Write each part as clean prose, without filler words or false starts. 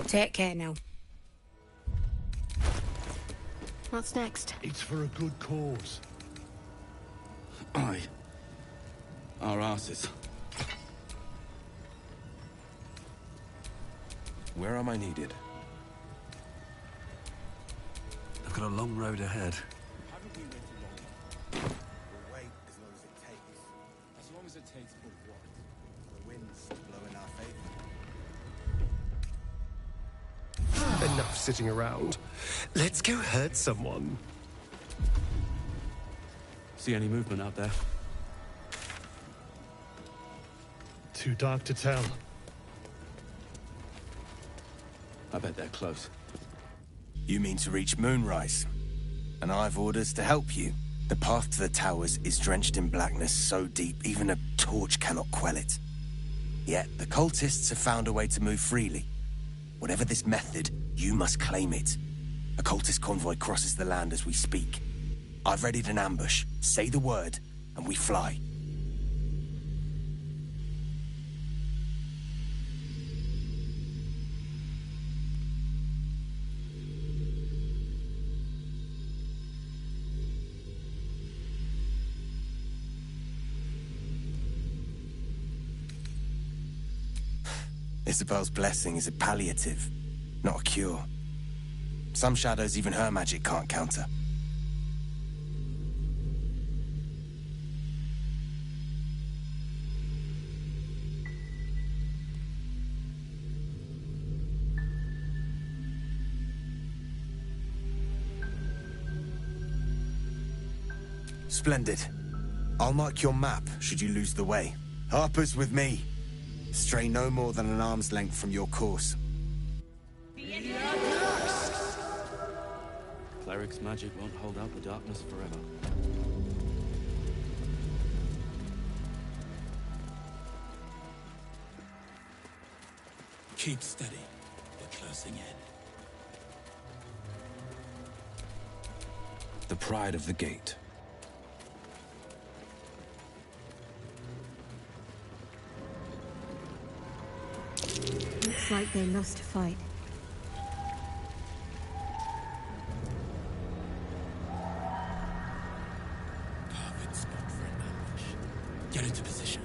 Take care now. What's next? It's for a good cause. Aye. Our asses. Where am I needed? I've got a long road ahead. Haven't we waited long enough? We'll wait as long as it takes. As long as it takes for what? The wind's blowing our favour. Enough sitting around. Let's go hurt someone. See any movement out there? Too dark to tell. I bet they're close. You mean to reach Moonrise? And I've orders to help you. The path to the towers is drenched in blackness so deep even a torch cannot quell it. Yet the cultists have found a way to move freely. Whatever this method, you must claim it. A cultist convoy crosses the land as we speak. I've readied an ambush. Say the word, and we fly. Isabel's blessing is a palliative, not a cure. Some shadows even her magic can't counter. Splendid. I'll mark your map should you lose the way. Harper's with me. Stray no more than an arm's length from your course. Cleric's magic won't hold out the darkness forever. Keep steady. We're closing in. The pride of the gate. Looks like they lost a fight. Perfect spot for an ambush. Get into position.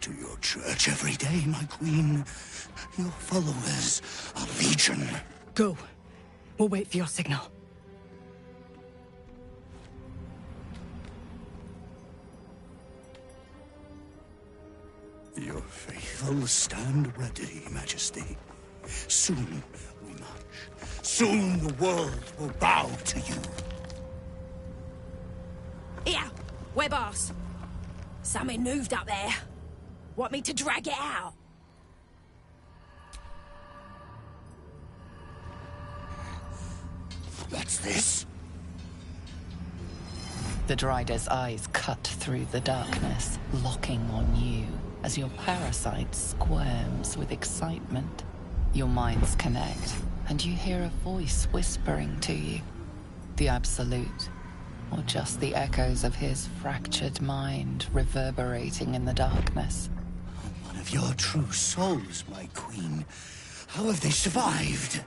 To your church every day, my queen. Your followers are legion. Go. We'll wait for your signal. Your faithful stand ready, Majesty. Soon we march. Soon the world will bow to you. Here, we're boss. Something moved up there. Want me to drag it out? What's this? The Drider's eyes cut through the darkness, locking on you as your parasite squirms with excitement. Your minds connect, and you hear a voice whispering to you. The Absolute, or just the echoes of his fractured mind reverberating in the darkness. One of your true souls, my queen. How have they survived?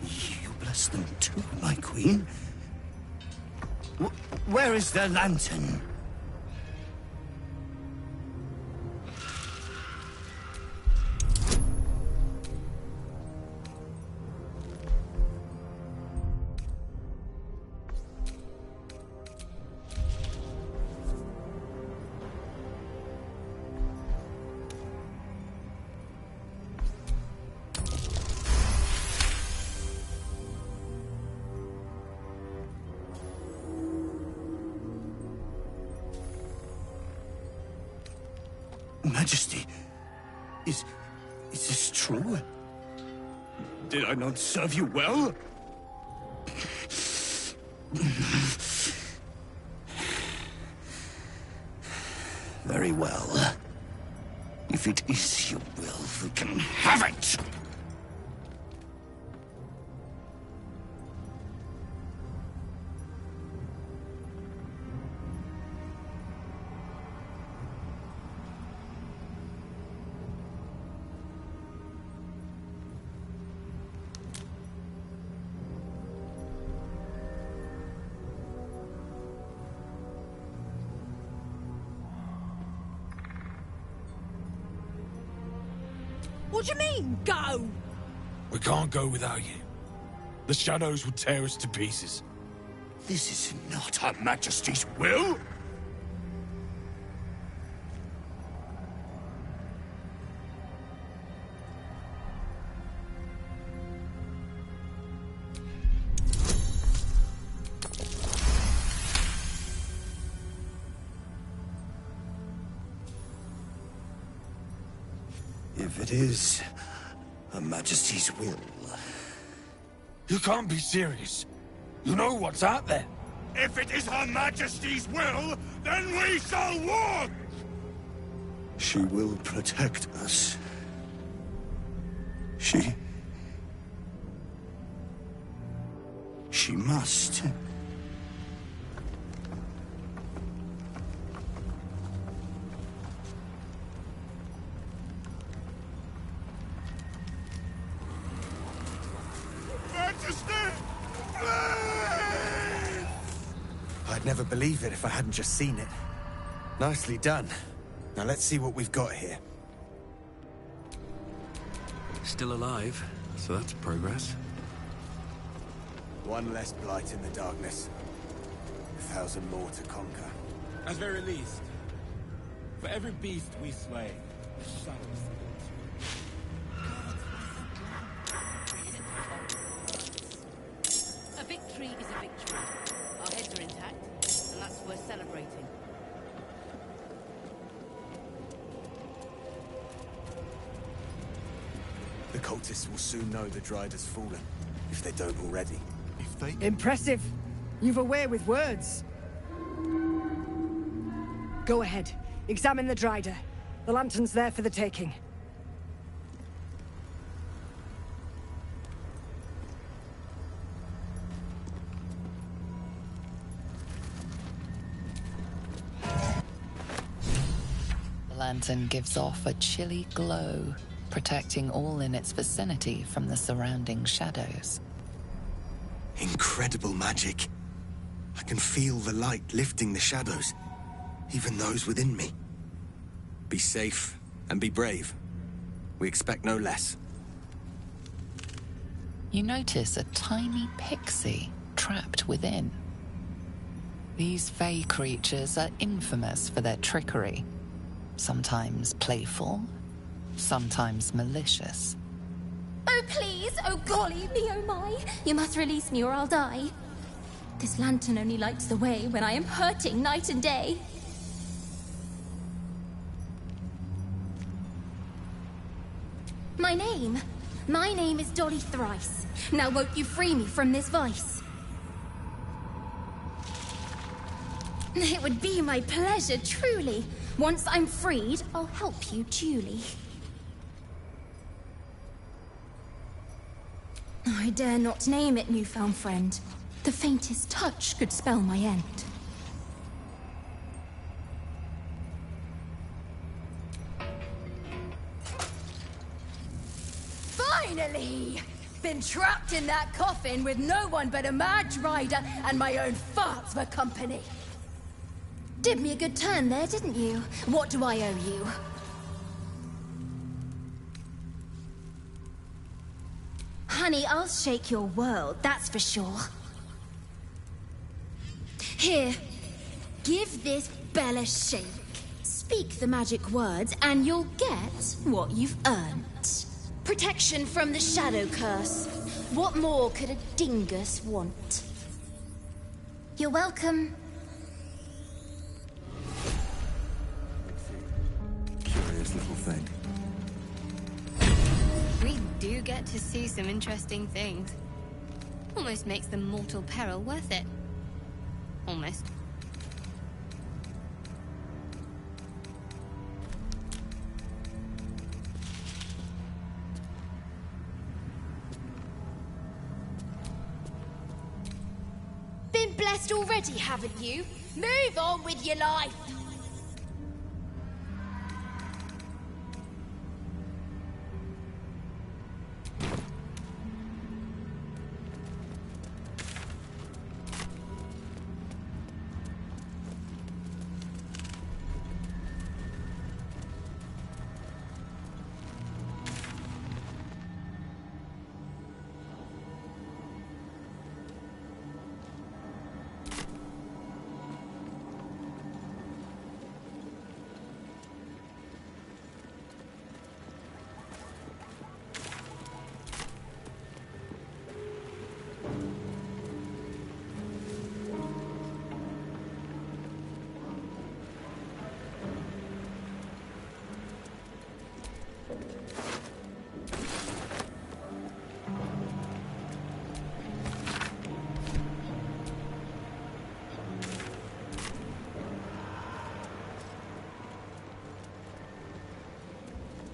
You bless them too, my queen. Where is their lantern? Majesty, is this true? Did I not serve you well? Very well. If it is your will, you can have it! What do you mean, go? We can't go without you. The shadows would tear us to pieces. This is not Her Majesty's will! If it is Her Majesty's will... You can't be serious. You know what's out there. If it is Her Majesty's will, then we shall walk! She will protect us. She must. I'd never believe it if I hadn't just seen it. Nicely done. Now let's see what we've got here. Still alive, so that's progress. One less blight in the darkness. 1,000 more to conquer. At very least, for every beast we slay, the shadows. A victory is a victory. Our heads are intact, and that's worth celebrating. The cultists will soon know the Dryad has fallen, if they don't already. If they... Impressive. You've a way with words. Go ahead. Examine the Dryad. The lantern's there for the taking. The lantern gives off a chilly glow, protecting all in its vicinity from the surrounding shadows. Incredible magic. I can feel the light lifting the shadows, even those within me. Be safe and be brave. We expect no less. You notice a tiny pixie trapped within. These fey creatures are infamous for their trickery. Sometimes playful, sometimes malicious. Oh, please! Oh, golly me, oh my! You must release me or I'll die. This lantern only lights the way when I am hurting night and day. My name is Dolly Thrice. Now won't you free me from this vice? It would be my pleasure, truly. Once I'm freed, I'll help you duly. I dare not name it, newfound friend. The faintest touch could spell my end. Finally! Been trapped in that coffin with no one but a mad rider and my own farts for company. Did me a good turn there, didn't you? What do I owe you? Honey, I'll shake your world, that's for sure. Here, give this bell a shake. Speak the magic words and you'll get what you've earned. Protection from the shadow curse. What more could a dingus want? You're welcome. Curious. this little thing? We do get to see some interesting things. Almost makes the mortal peril worth it. Almost. Been blessed already, haven't you? Move on with your life!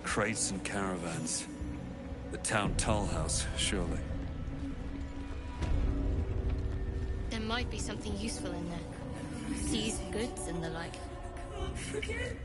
Crates and caravans. The town toll house, surely. There might be something useful in there. Seized goods and the like. Can't forget.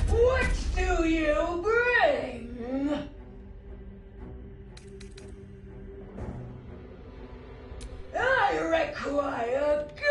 What do you bring? I require good.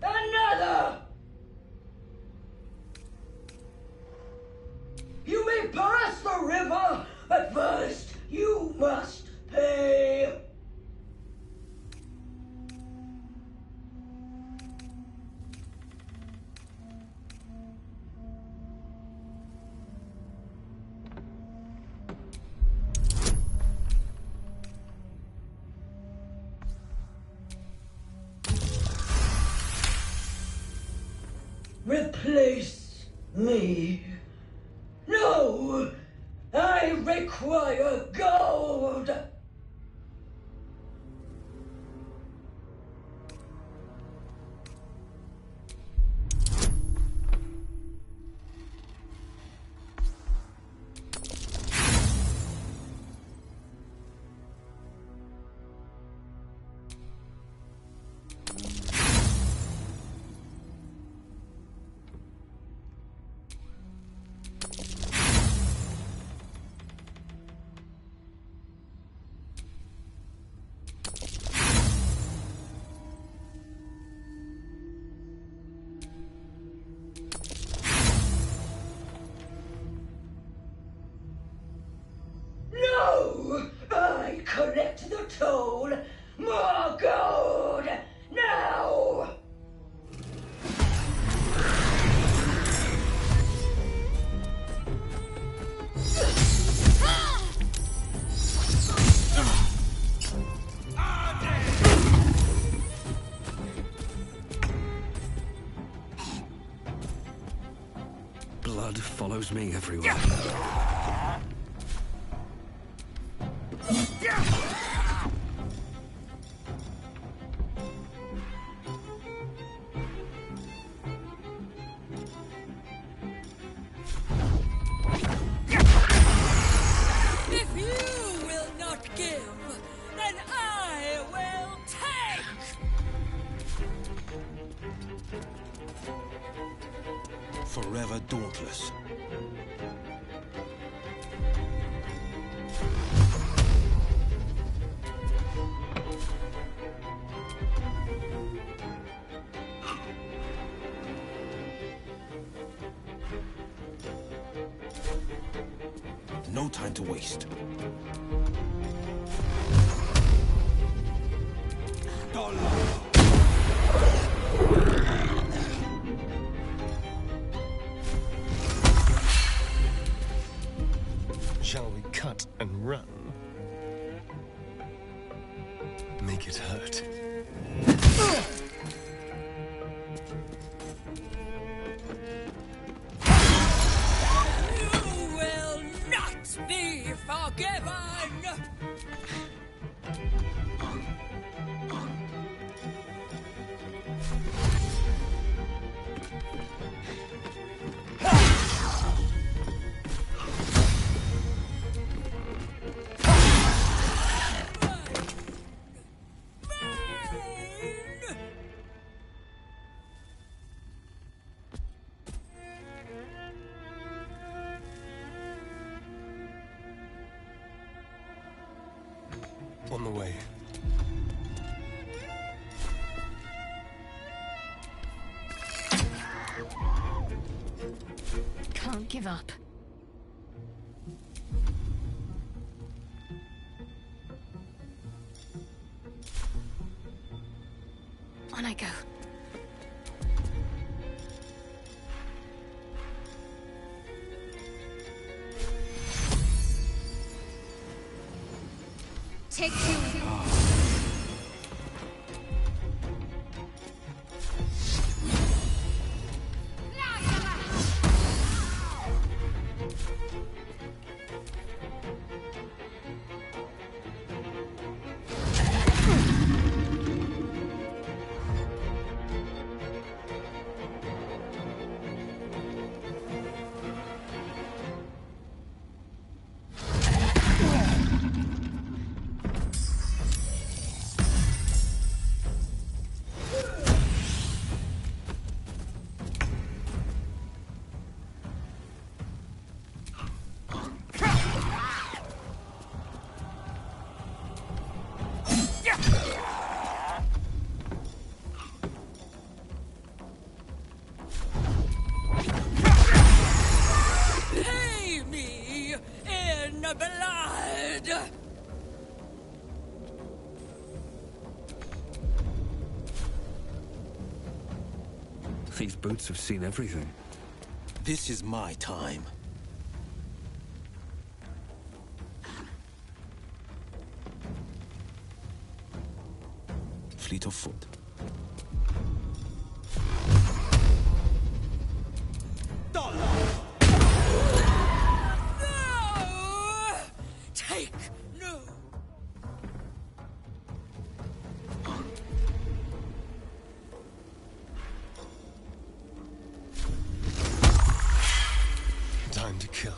Another! You may pass the river, but first you must pay. Replace me. No! I require gold! No! I collect the toll! More gold! Now! Blood follows me everywhere. If you will not give, then I will take! Forever dauntless. No time to waste. Shall we cut and run? Make it hurt. You will not be forgiven! On the way. Can't give up. On I go. Take two. Pay me in blood! These boots have seen everything. This is my time. Fleet of foot. No! time to kill.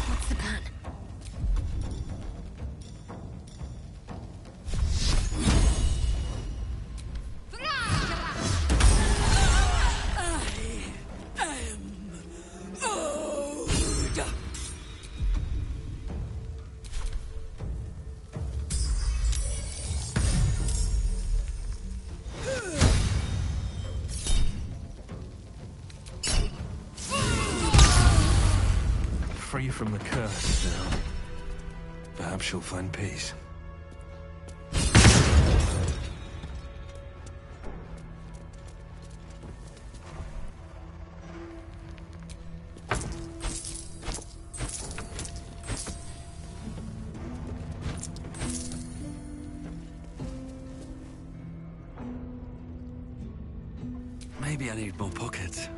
What's the plan? Free from the curse now. Perhaps she'll find peace. Maybe I need more pockets.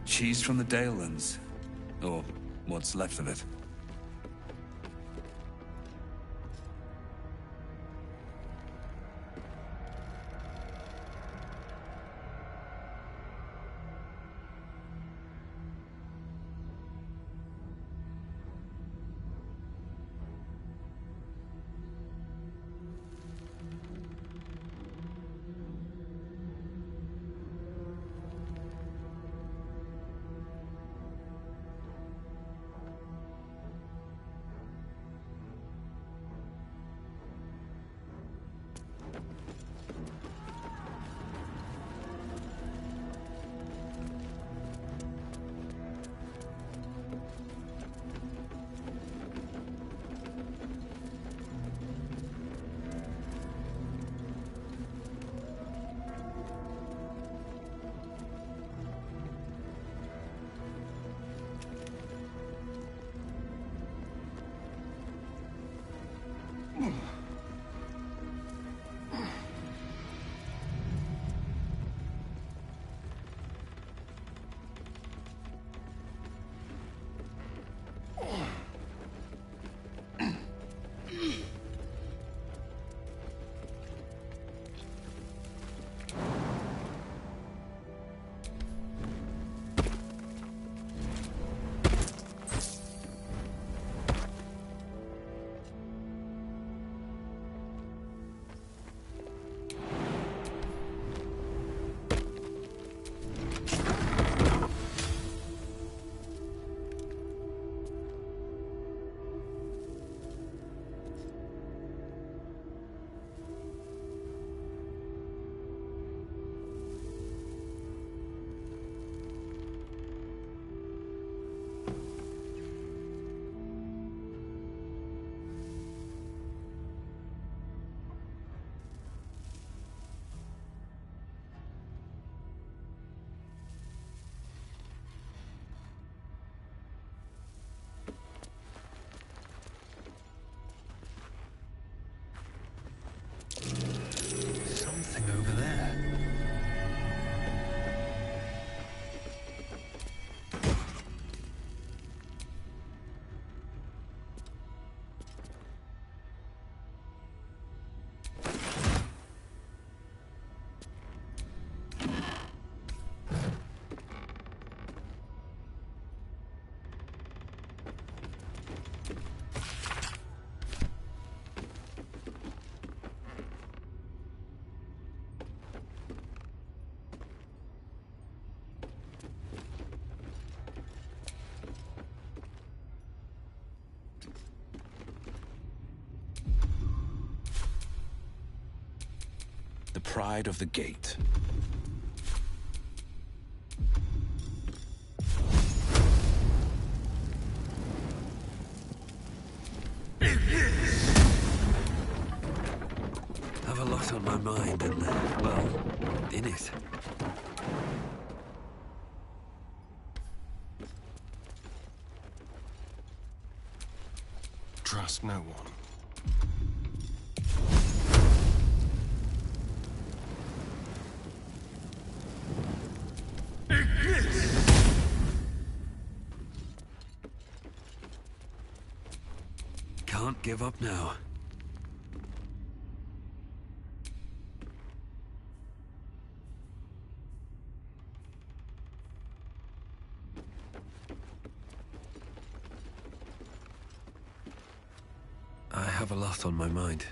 Cheese from the Dalelands. Or what's left of it. pride of the gate. Have a lot on my mind and, well, in it. Trust no one. Can't give up now. I have a lot on my mind.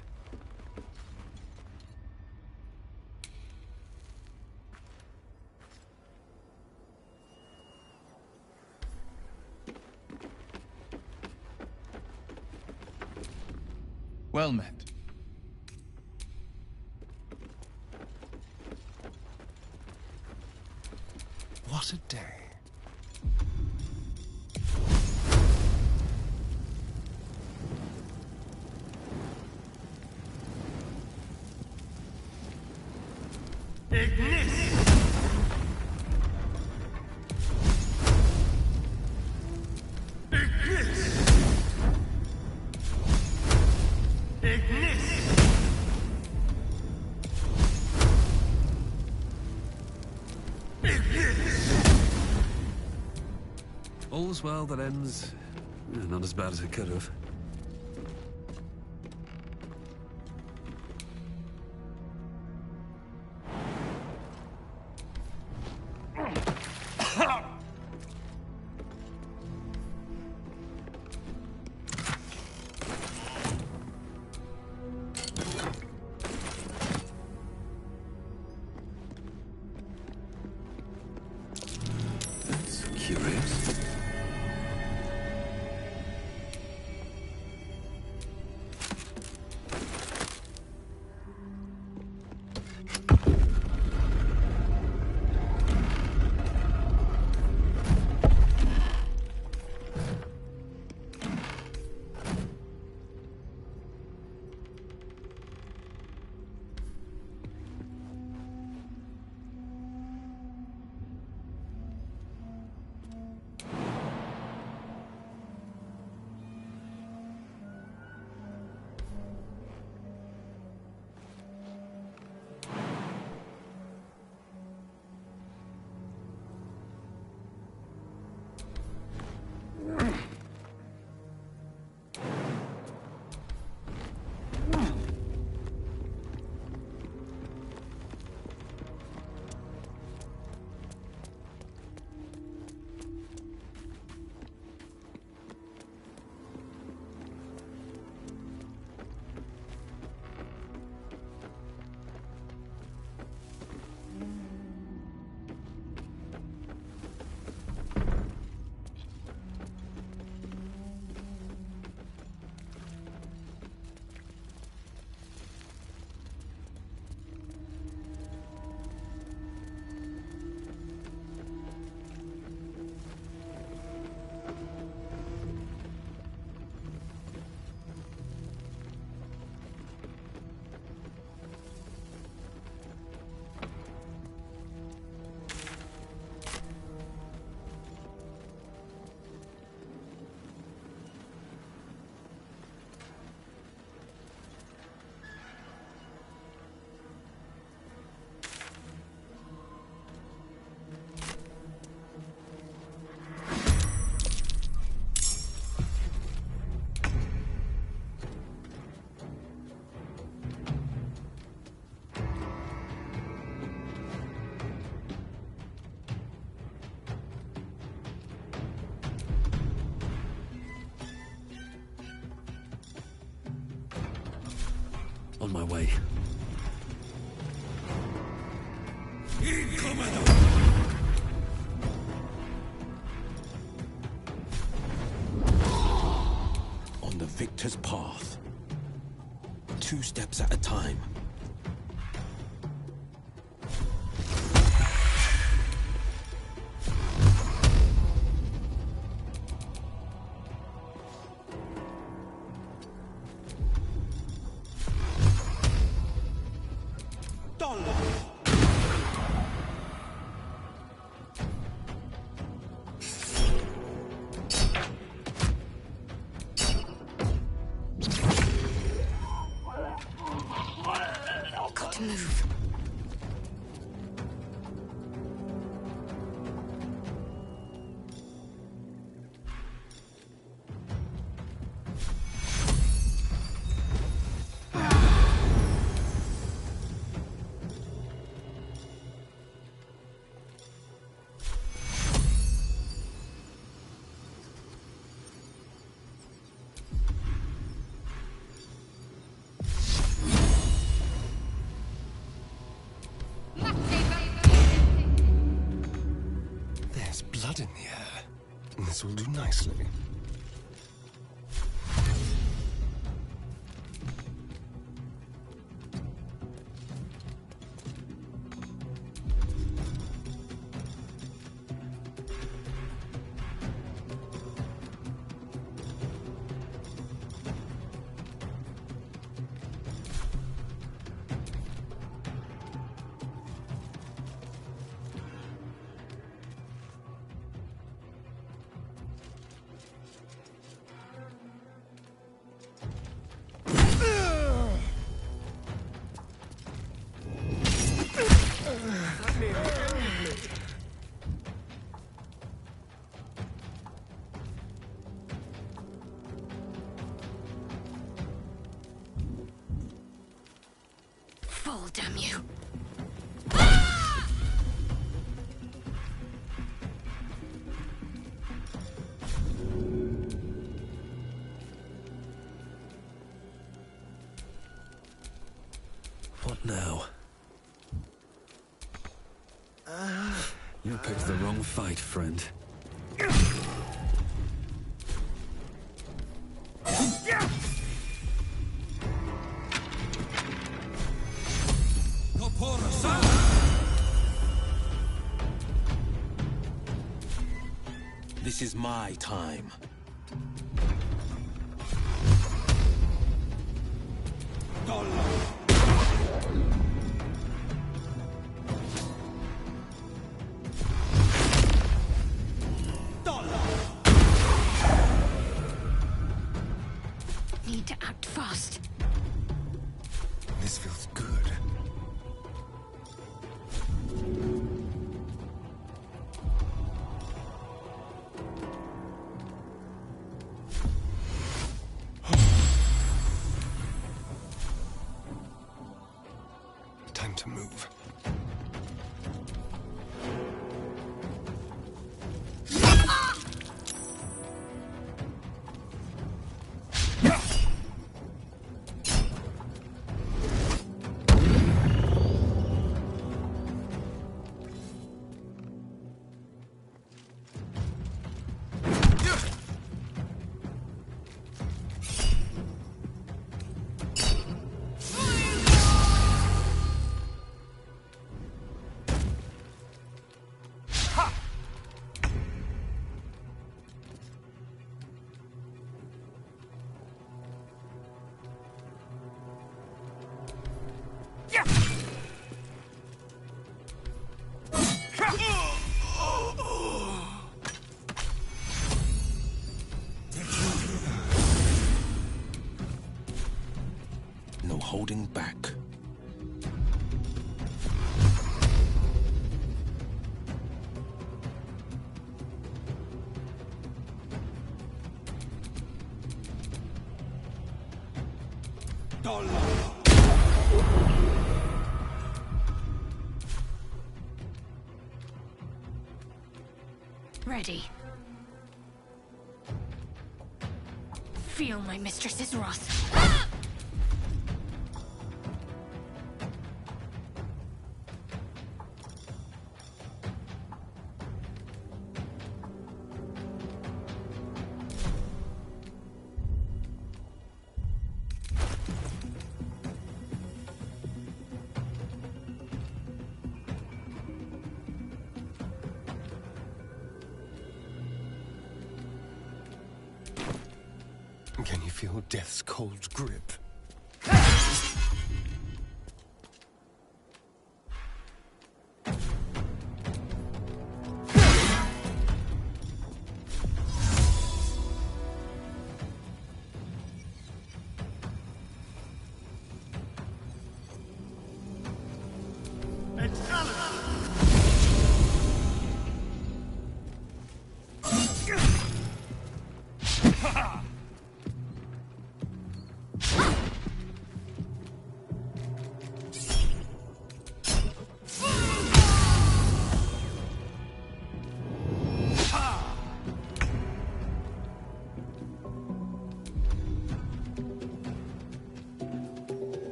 Well met. What a day. All's well that ends... not as bad as it could have. That's curious. On my way. On the victor's path. 2 steps at a time. blood in the air. And this will do nicely. Fall, damn you. What now? You picked the wrong fight, friend. This is my time. Need to act fast. This feels good. Time to move. No holding back. Ready. Feel my mistress's wrath. Can you feel death's cold grip?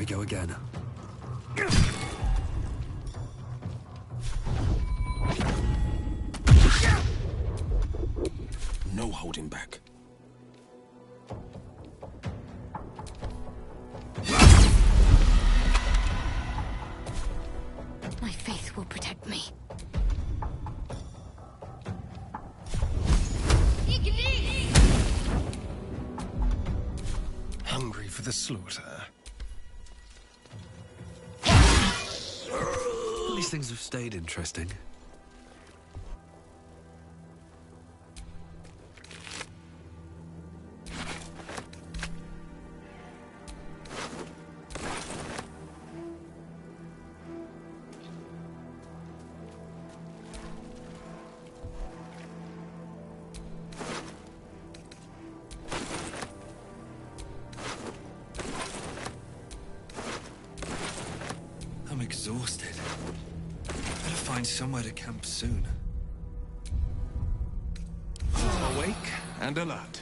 we go again. No holding back. My faith will protect me. Hungry for the slaughter. These things have stayed interesting. I'm exhausted. Better find somewhere to camp soon. Awake and alert.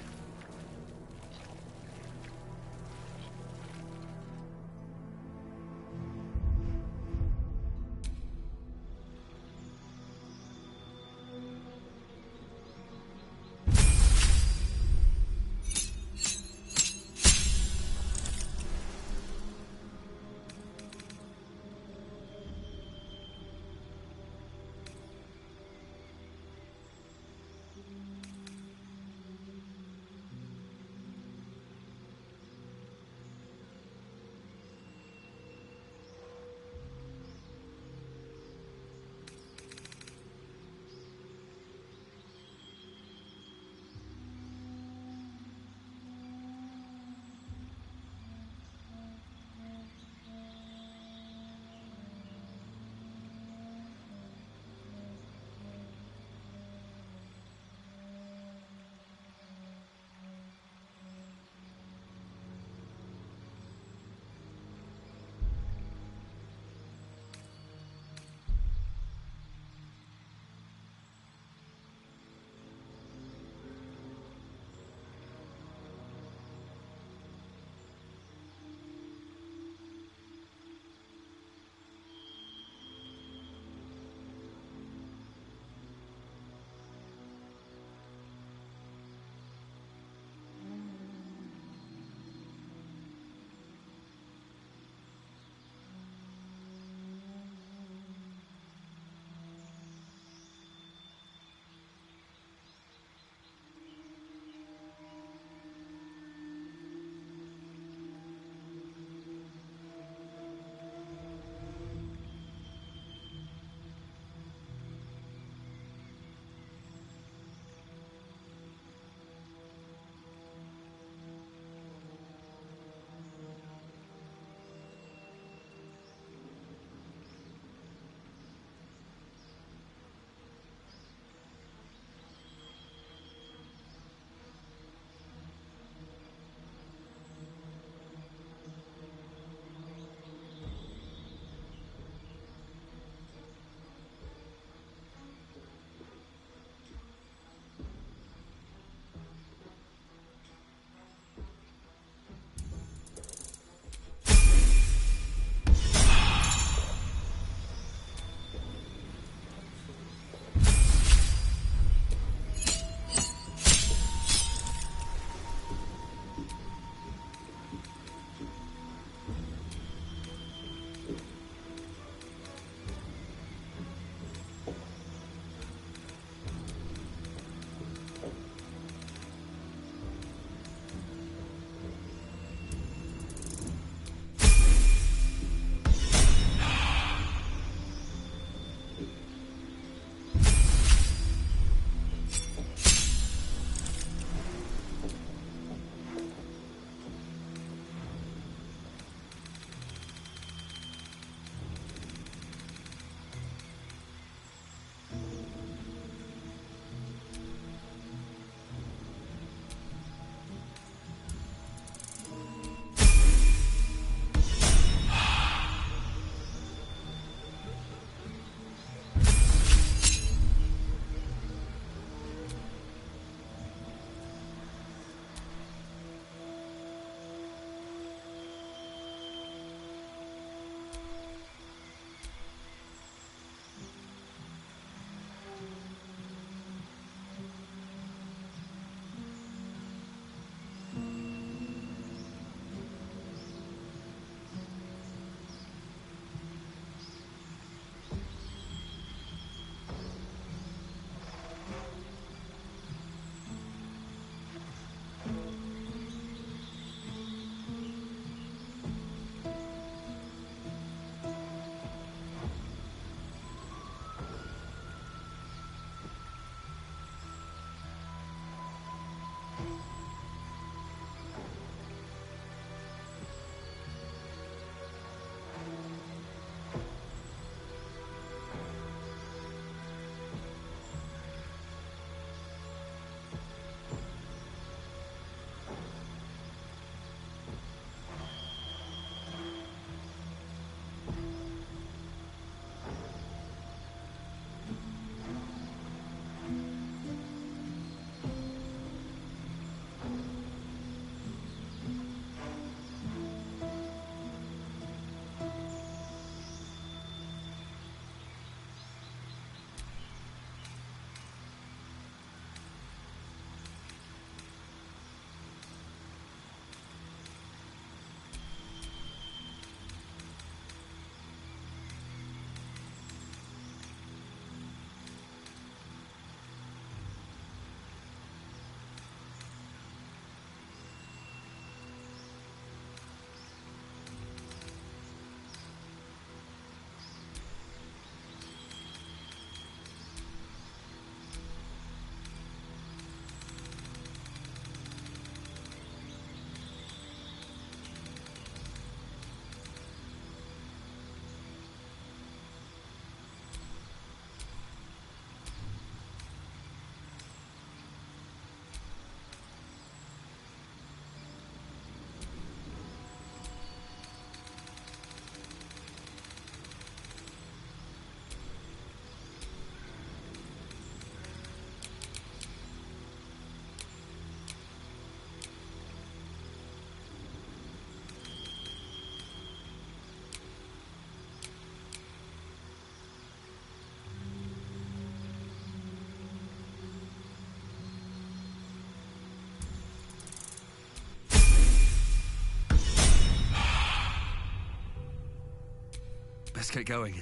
Let's get going.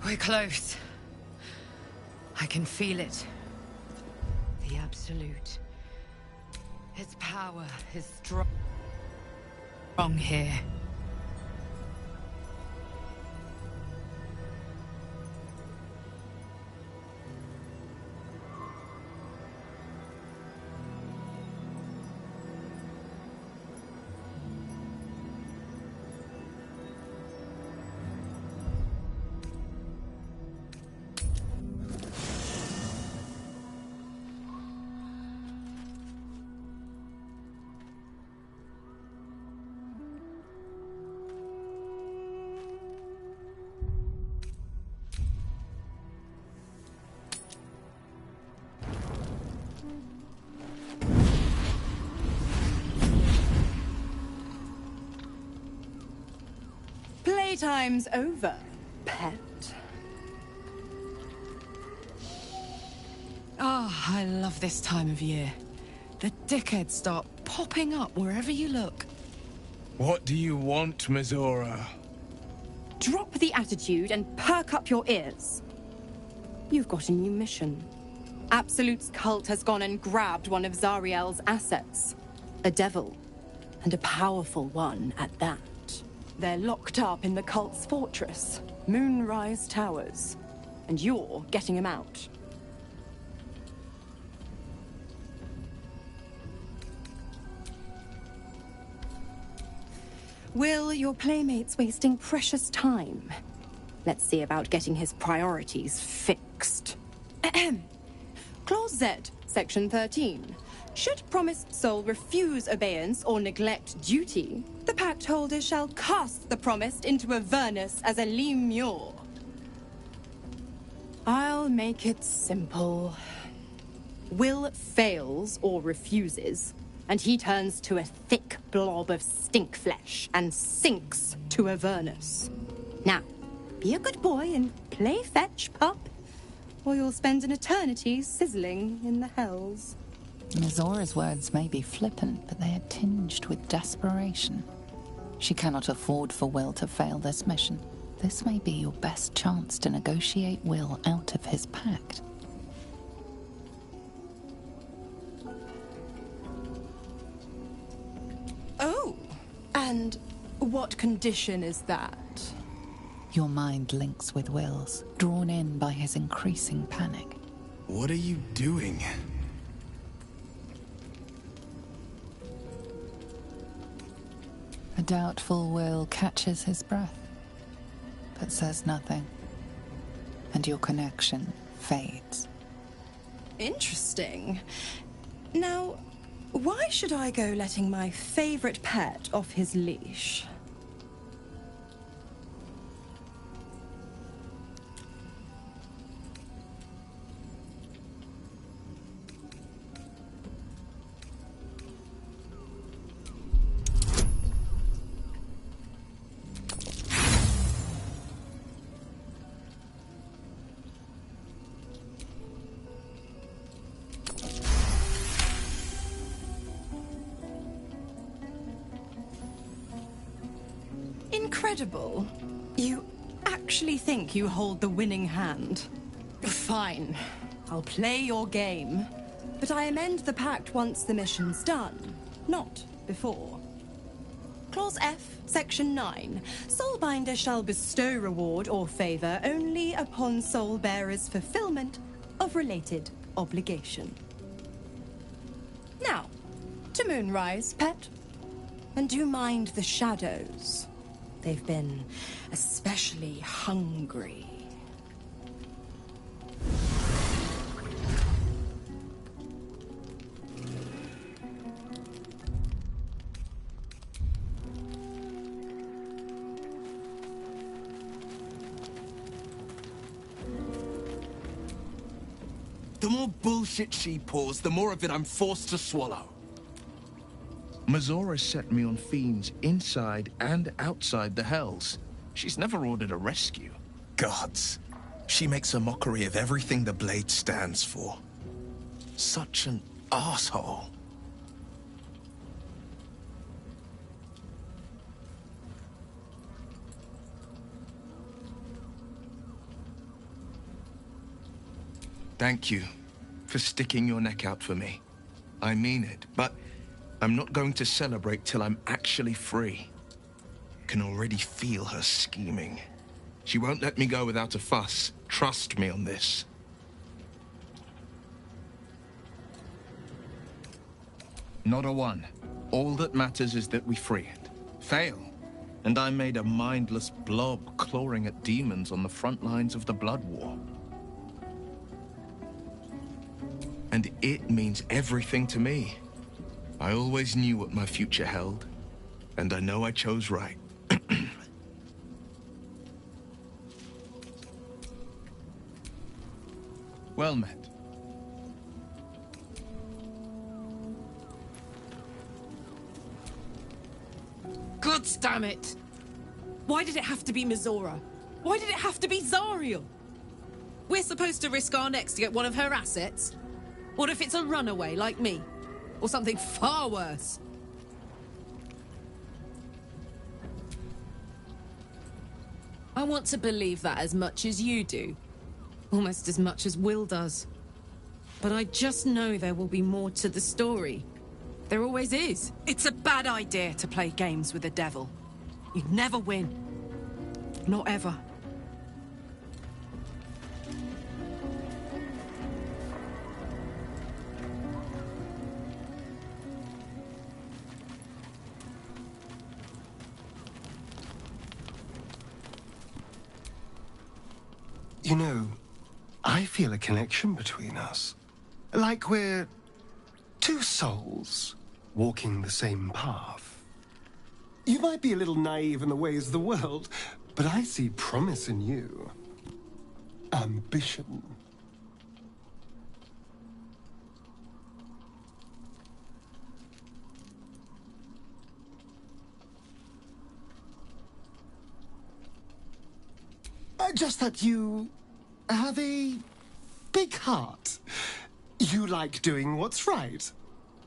We're close. I can feel it. The Absolute. Its power is strong here. Playtime's over, pet. Ah, I love this time of year. The dickheads start popping up wherever you look. What do you want, Mizora? Drop the attitude and perk up your ears. You've got a new mission. Absolute's cult has gone and grabbed one of Zariel's assets. A devil. And a powerful one at that. They're locked up in the cult's fortress, Moonrise Towers. And you're getting them out. Will, your playmate's wasting precious time. Let's see about getting his priorities fixed. Clause Z, Section 13. Should promised soul refuse obeyance or neglect duty, the pact holder shall cast the promised into Avernus as a lemure. I'll make it simple. Will fails or refuses, and he turns to a thick blob of stink flesh and sinks to Avernus. Now, be a good boy and play fetch, pup, or you'll spend an eternity sizzling in the hells. Mizora's words may be flippant, but they are tinged with desperation. She cannot afford for Will to fail this mission. This may be your best chance to negotiate Will out of his pact. Oh, and what condition is that? Your mind links with Will's, drawn in by his increasing panic. What are you doing? A doubtful Will catches his breath, but says nothing, and your connection fades. Interesting. Now, why should I go letting my favorite pet off his leash? Incredible. You actually think you hold the winning hand? Fine. I'll play your game. But I amend the pact once the mission's done, not before. Clause F, Section 9. Soulbinder shall bestow reward or favor only upon soul-bearer's fulfillment of related obligation. Now, to Moonrise, pet. And do mind the shadows. They've been especially hungry. The more bullshit she pours, the more of it I'm forced to swallow. Mizora set me on fiends inside and outside the Hells. She's never ordered a rescue. Gods. She makes a mockery of everything the Blade stands for. Such an arsehole. Thank you for sticking your neck out for me. I mean it, but I'm not going to celebrate till I'm actually free. Can already feel her scheming. She won't let me go without a fuss. Trust me on this. Not a one. All that matters is that we free it. Fail, and I'm made a mindless blob clawing at demons on the front lines of the Blood War. And it means everything to me. I always knew what my future held, and I know I chose right. Well met. Gods damn it! Why did it have to be Mizora? Why did it have to be Zariel? We're supposed to risk our necks to get one of her assets? What if it's a runaway like me? Or something far worse? I want to believe that as much as you do. Almost as much as Will does. But I just know there will be more to the story. There always is. It's a bad idea to play games with the devil. You'd never win. Not ever. You know, I feel a connection between us. Like we're two souls walking the same path. You might be a little naive in the ways of the world, but I see promise in you. Ambition. Just that you have a big heart. You like doing what's right.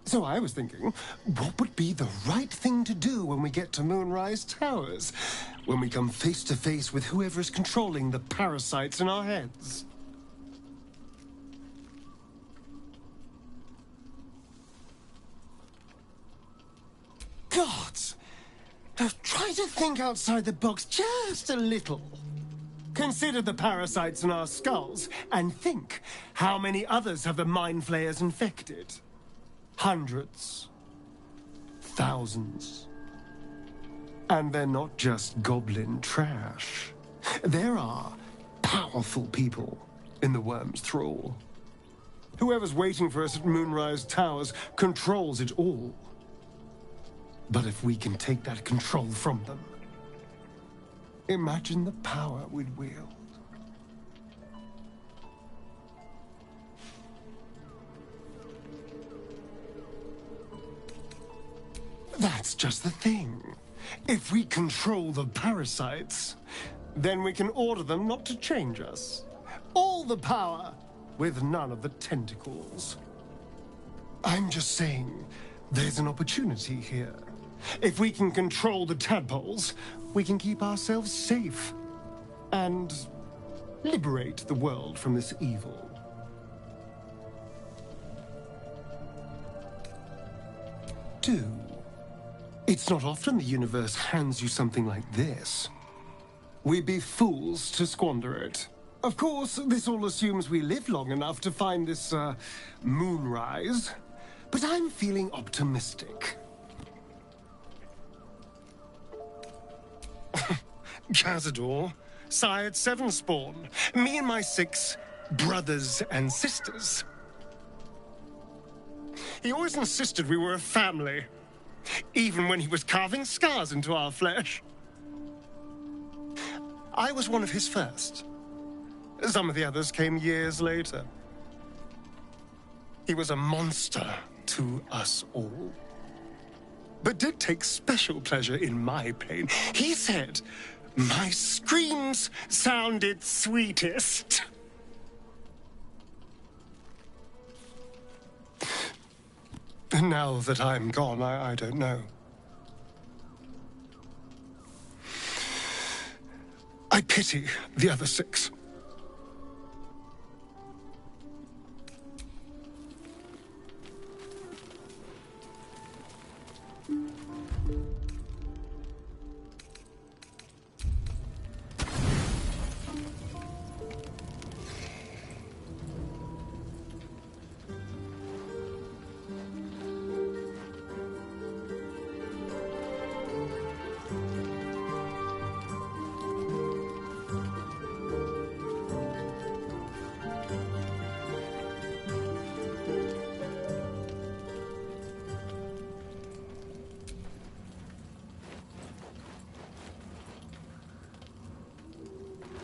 So I was thinking, what would be the right thing to do when we get to Moonrise Towers? When we come face to face with whoever is controlling the parasites in our heads? God! Try to think outside the box just a little. Consider the parasites in our skulls, and think how many others have the Mind Flayers infected. Hundreds. Thousands. And they're not just goblin trash. There are powerful people in the worm's thrall. Whoever's waiting for us at Moonrise Towers controls it all. But if we can take that control from them, imagine the power we'd wield. That's just the thing. If we control the parasites, then we can order them not to change us. All the power, with none of the tentacles. I'm just saying, there's an opportunity here. If we can control the tadpoles, we can keep ourselves safe and liberate the world from this evil. Do. It's not often the universe hands you something like this. We'd be fools to squander it. Of course, this all assumes we live long enough to find this, moonrise. But I'm feeling optimistic. Cazador, sired 7 spawn. Me and my 6 brothers and sisters. He always insisted we were a family, even when he was carving scars into our flesh. I was one of his first. Some of the others came years later. He was a monster to us all, but did take special pleasure in my pain. He said my screams sounded sweetest. Now that I'm gone, I don't know. I pity the other 6.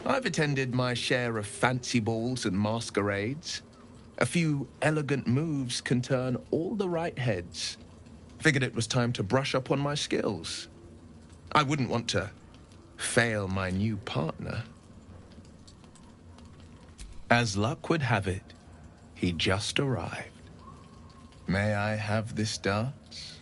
I've attended my share of fancy balls and masquerades. A few elegant moves can turn all the right heads. Figured it was time to brush up on my skills. I wouldn't want to fail my new partner. As luck would have it, he just arrived. May I have this dance?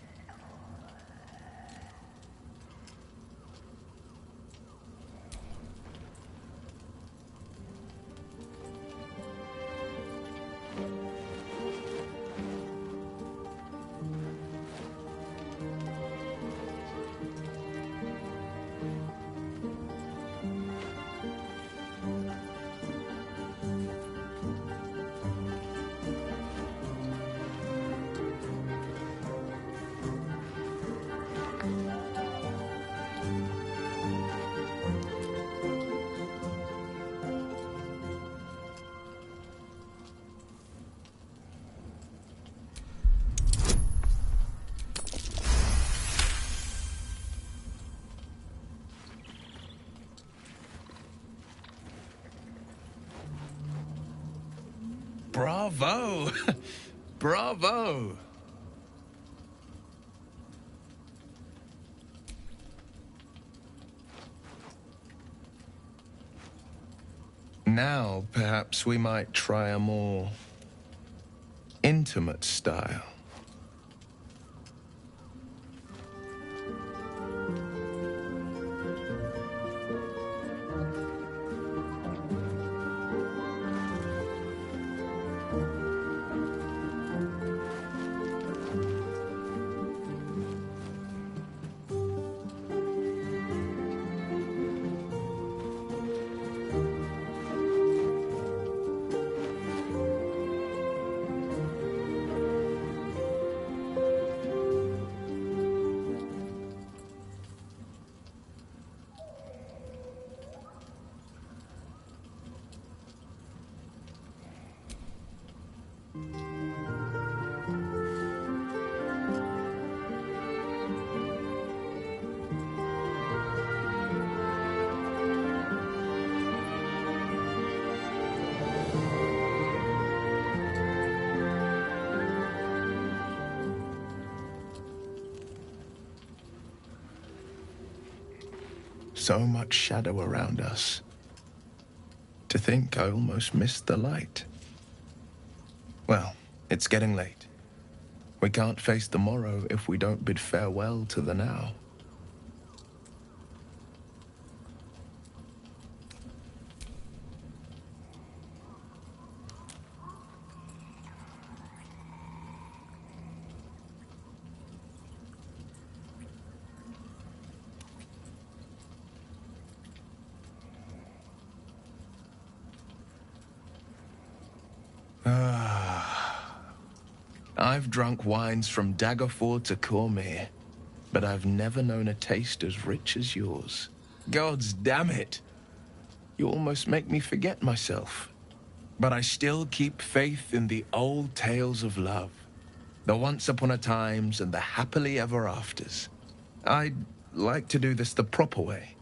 Bravo! Bravo! Now, perhaps we might try a more intimate style. So much shadow around us. To think I almost missed the light. Well, it's getting late. We can't face the morrow if we don't bid farewell to the now. I've drunk wines from Daggerford to Cormyr, but I've never known a taste as rich as yours. Gods damn it! You almost make me forget myself. But I still keep faith in the old tales of love. The once upon a times and the happily ever afters. I'd like to do this the proper way.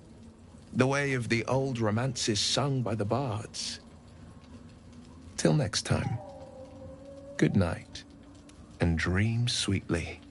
The way of the old romances sung by the bards. Till next time, good night, and dream sweetly.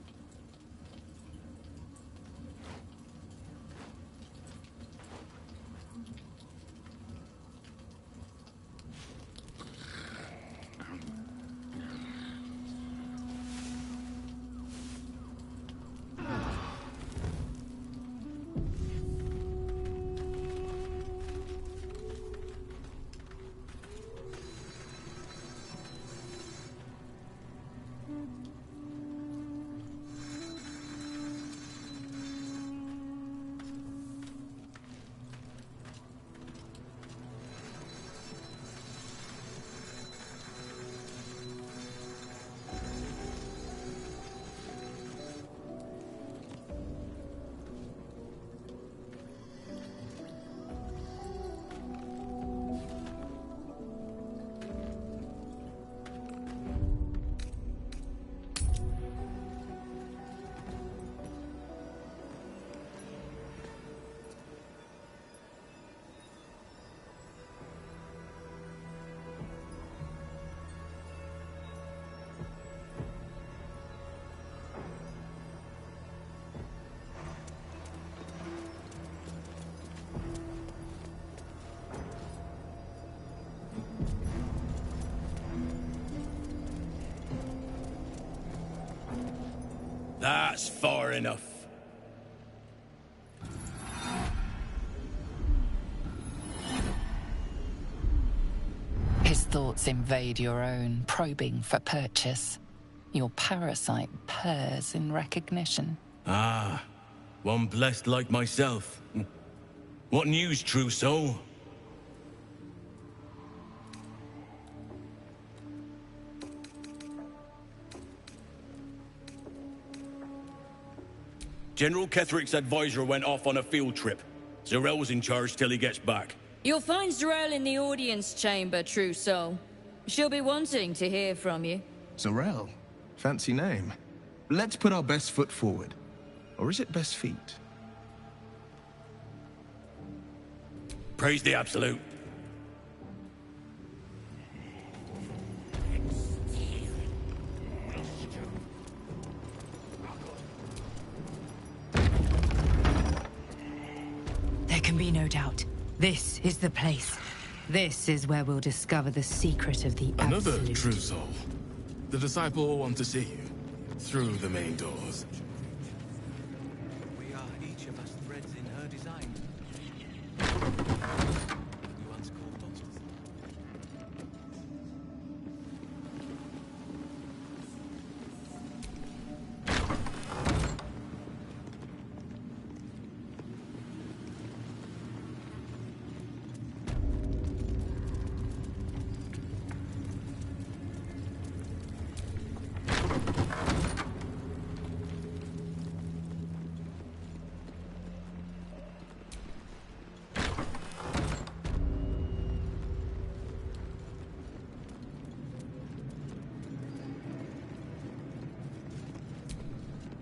That's far enough. His thoughts invade your own, probing for purchase. Your parasite purrs in recognition. Ah, one blessed like myself. What news, true soul? General Ketherick's advisor went off on a field trip. Zarel's in charge till he gets back. You'll find Zarel in the audience chamber, true soul. She'll be wanting to hear from you. Zarel? Fancy name. Let's put our best foot forward. Or is it best feet? Praise the Absolute. There can be no doubt. This is the place. This is where we'll discover the secret of the Another Absolute. true soul. The disciple will want to see you. Through the main doors. We are each of us threads in her design. We once called daughters.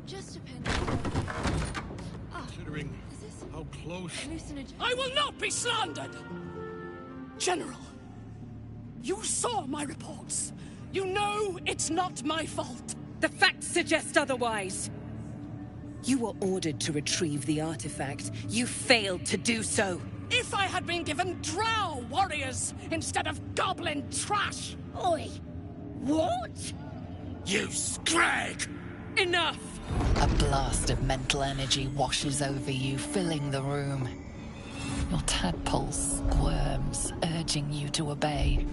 Just a pen. Considering how close... I will not be slandered! General, you saw my reports. You know it's not my fault. The facts suggest otherwise. You were ordered to retrieve the artifact. You failed to do so. If I had been given drow warriors instead of goblin trash! Oi! What? You scrag! Enough! A blast of mental energy washes over you, filling the room. Your tadpole squirms, urging you to obey.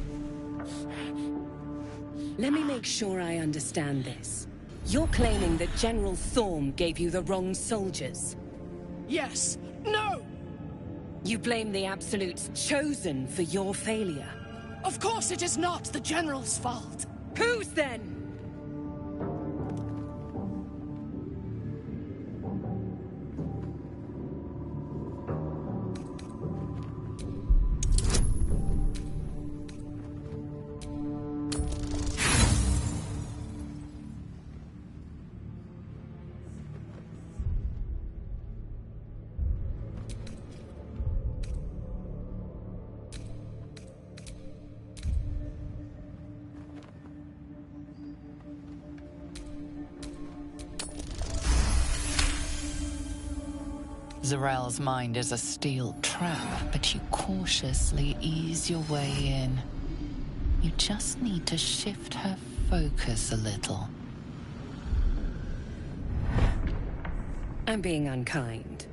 Let me make sure I understand this. You're claiming that General Thorm gave you the wrong soldiers? Yes. No! You blame the Absolute's Chosen for your failure? Of course it is not the General's fault. Whose then? Zarel's mind is a steel trap, but you cautiously ease your way in. You just need to shift her focus a little. I'm being unkind.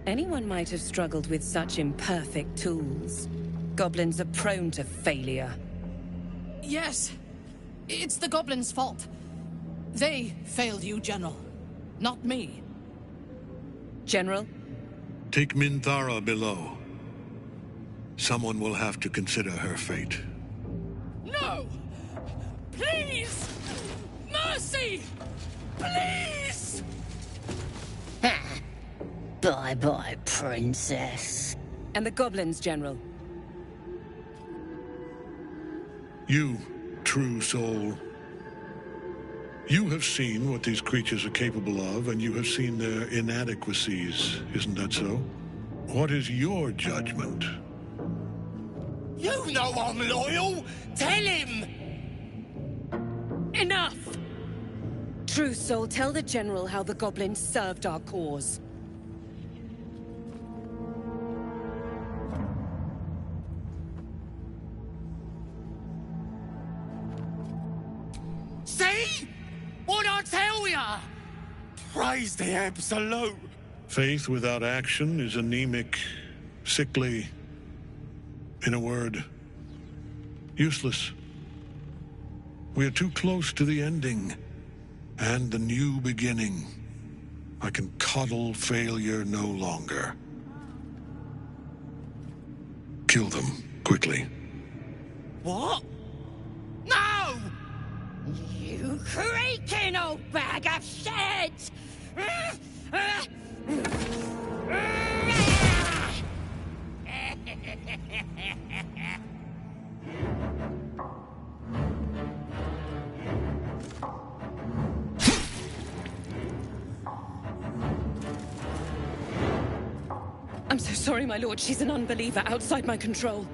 Anyone might have struggled with such imperfect tools. Goblins are prone to failure. Yes. It's the goblins' fault. They failed you, General. Not me. General? Take Minthara below. Someone will have to consider her fate. No! Please! Mercy! Please! Bye-bye, princess. And the goblins, General? You, true soul. You have seen what these creatures are capable of, and you have seen their inadequacies, isn't that so? What is your judgment? You know I'm loyal! Tell him! Enough! True soul, tell the General how the goblins served our cause. See? What I tell ya? praise the Absolute! Faith without action is anemic, sickly, in a word, useless. We are too close to the ending and the new beginning. I can coddle failure no longer. Kill them, quickly. What? No! You creaking old bag of shit! I'm so sorry, my lord. She's an unbeliever outside my control.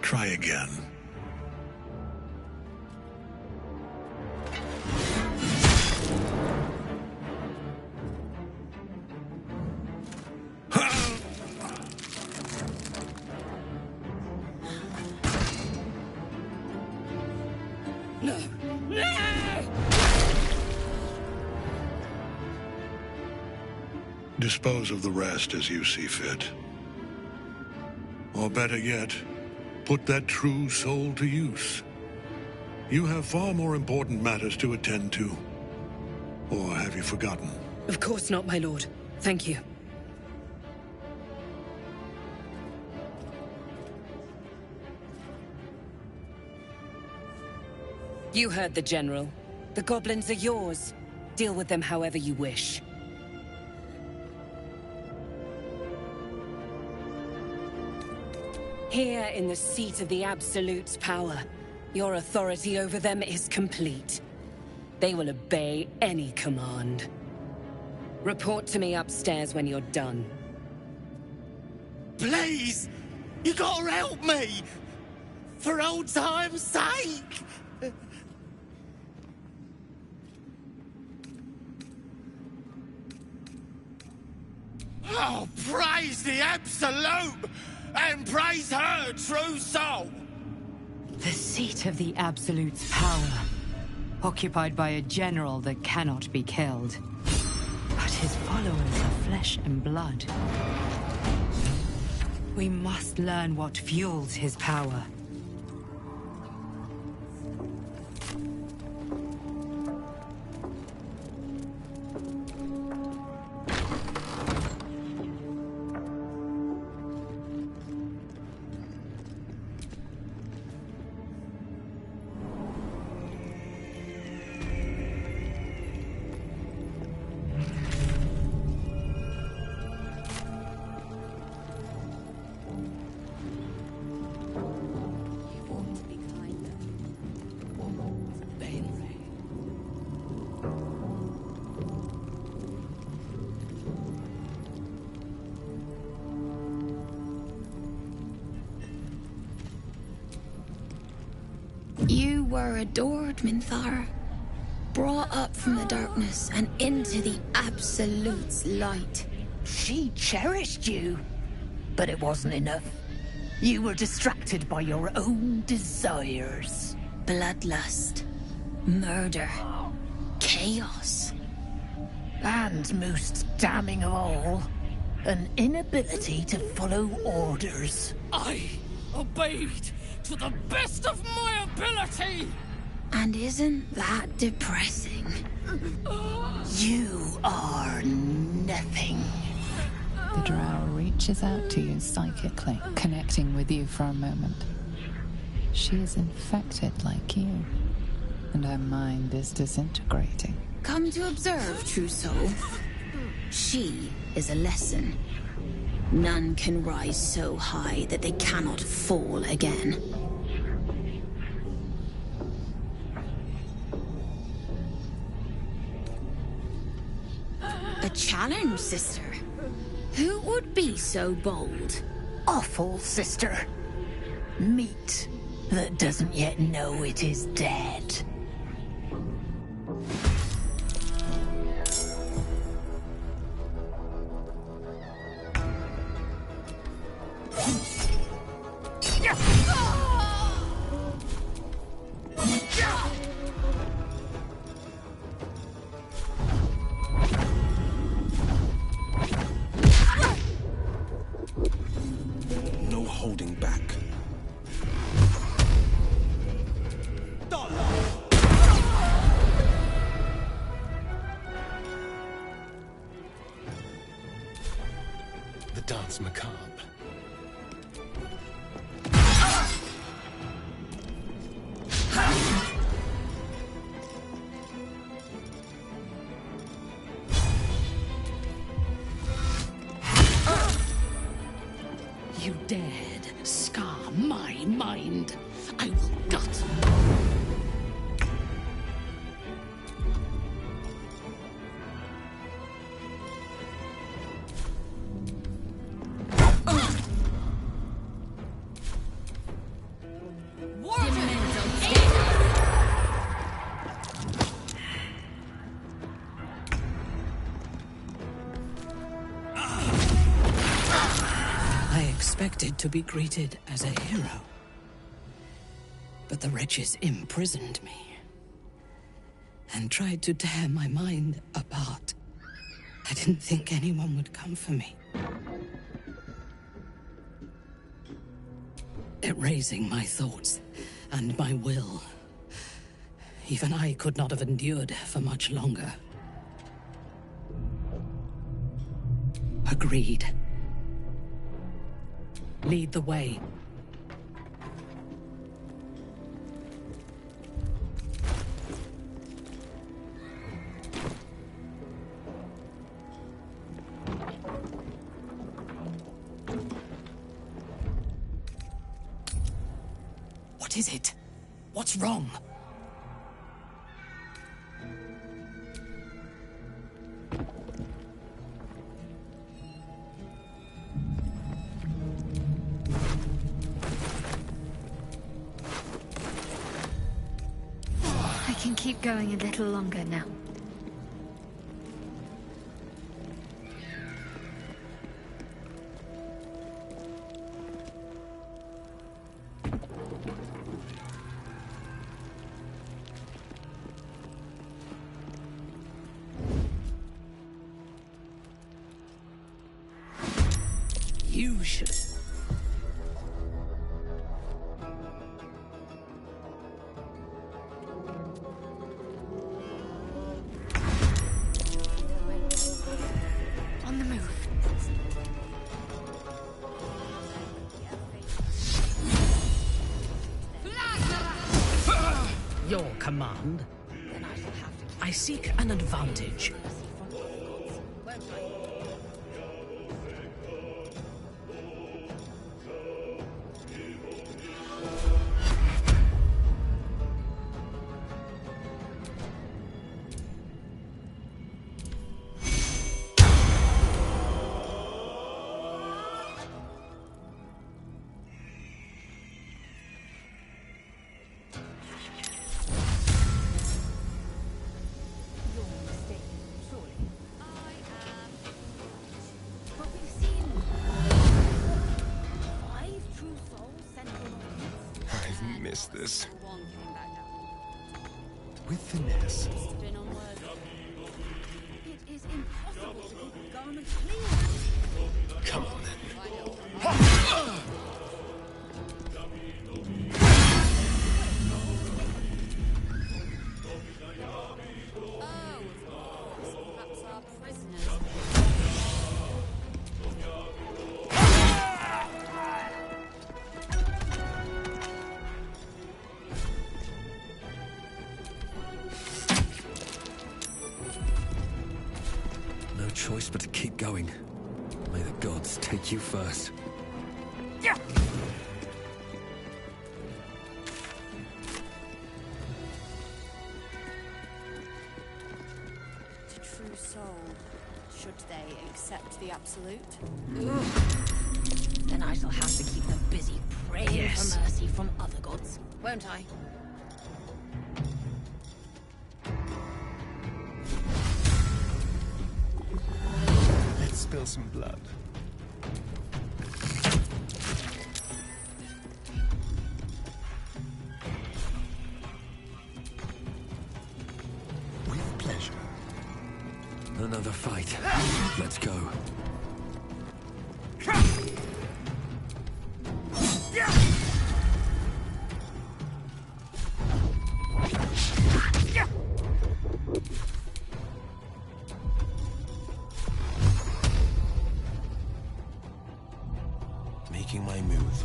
Try again. No! No! Dispose of the rest as you see fit. Or better yet, put that true soul to use. You have far more important matters to attend to. Or have you forgotten? Of course not, my lord. Thank you. You heard the General. The goblins are yours. Deal with them however you wish. Here in the seat of the Absolute's power, your authority over them is complete. They will obey any command. Report to me upstairs when you're done. Please! You gotta help me! For old time's sake! Oh, praise the Absolute! And praise her true soul! The seat of the Absolute's power, occupied by a general that cannot be killed. But his followers are flesh and blood. We must learn what fuels his power. You were adored, Minthara. Brought up from the darkness and into the Absolute's light. She cherished you, but it wasn't enough. You were distracted by your own desires. Bloodlust, murder, chaos. And most damning of all, an inability to follow orders. I obeyed to the best of my ability! And isn't that depressing? You are nothing. The drow reaches out to you psychically, connecting with you for a moment. She is infected like you, and her mind is disintegrating. Come to observe, true soul. She is a lesson. None can rise so high that they cannot fall again. A challenge, sister. Who would be so bold? Awful, sister. Meat that doesn't yet know it is dead. back. The dance macabre. You dared scar my mind. I will gut. I expected to be greeted as a hero. But the wretches imprisoned me and tried to tear my mind apart. I didn't think anyone would come for me. Erasing my thoughts and my will. Even I could not have endured for much longer. Agreed. Lead the way. What is it? What's wrong? I can keep going a little longer now. You should. On the move. Your command? I seek an advantage. I've missed this. With finesse. It is impossible to keep the garment clean. Come on then. No choice but to keep going. May the gods take you first. To true soul, should they accept the absolute? Then I shall have to keep them busy praying Yes. for mercy from other gods, won't I? Let's spill some blood. With pleasure. Another fight. Let's go. Yeah! making my move.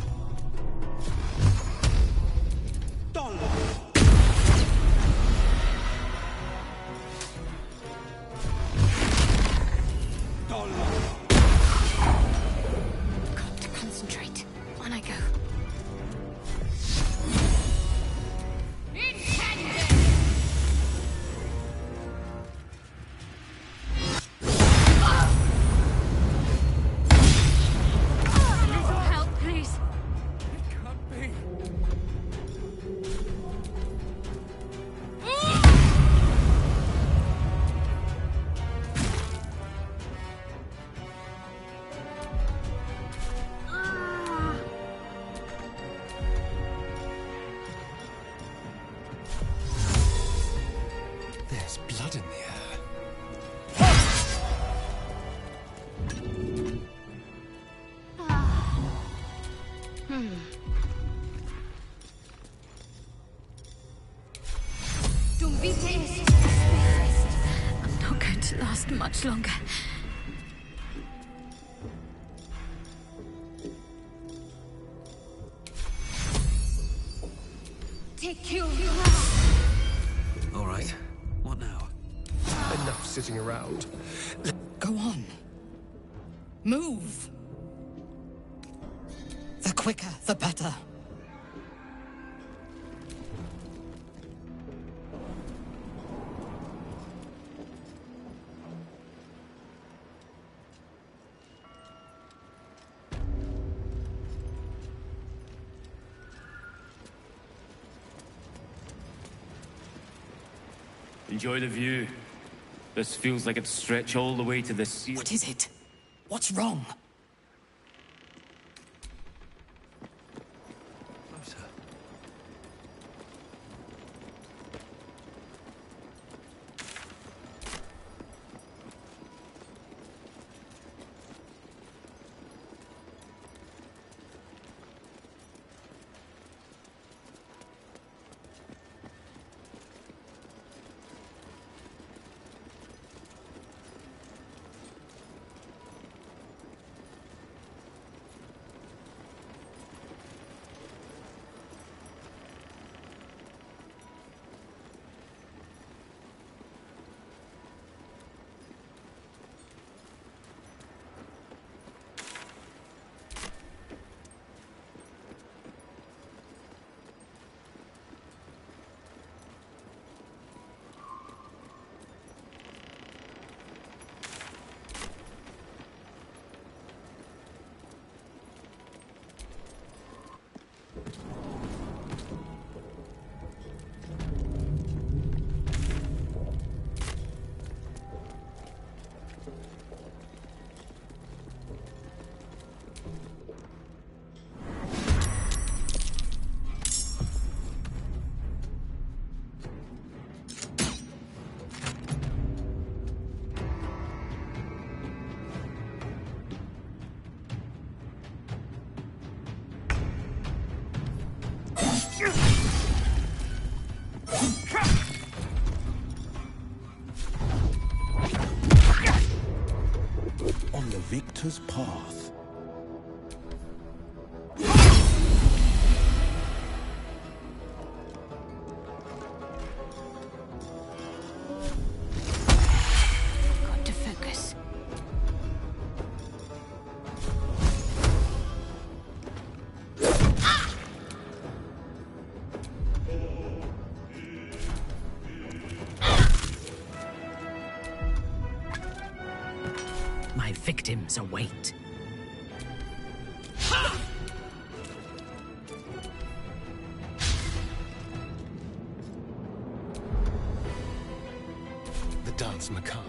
Got to concentrate. On I go. Little help, please. Can't be. There's blood in the air. I'm not going to last much longer. Take you. All right. What now? Enough sitting around. Go on. Move. The quicker, the better. Enjoy the view. This feels like it stretch all the way to the sea. What is it? What's wrong? On the victor's path. Got to focus. My victims await. The dance macabre.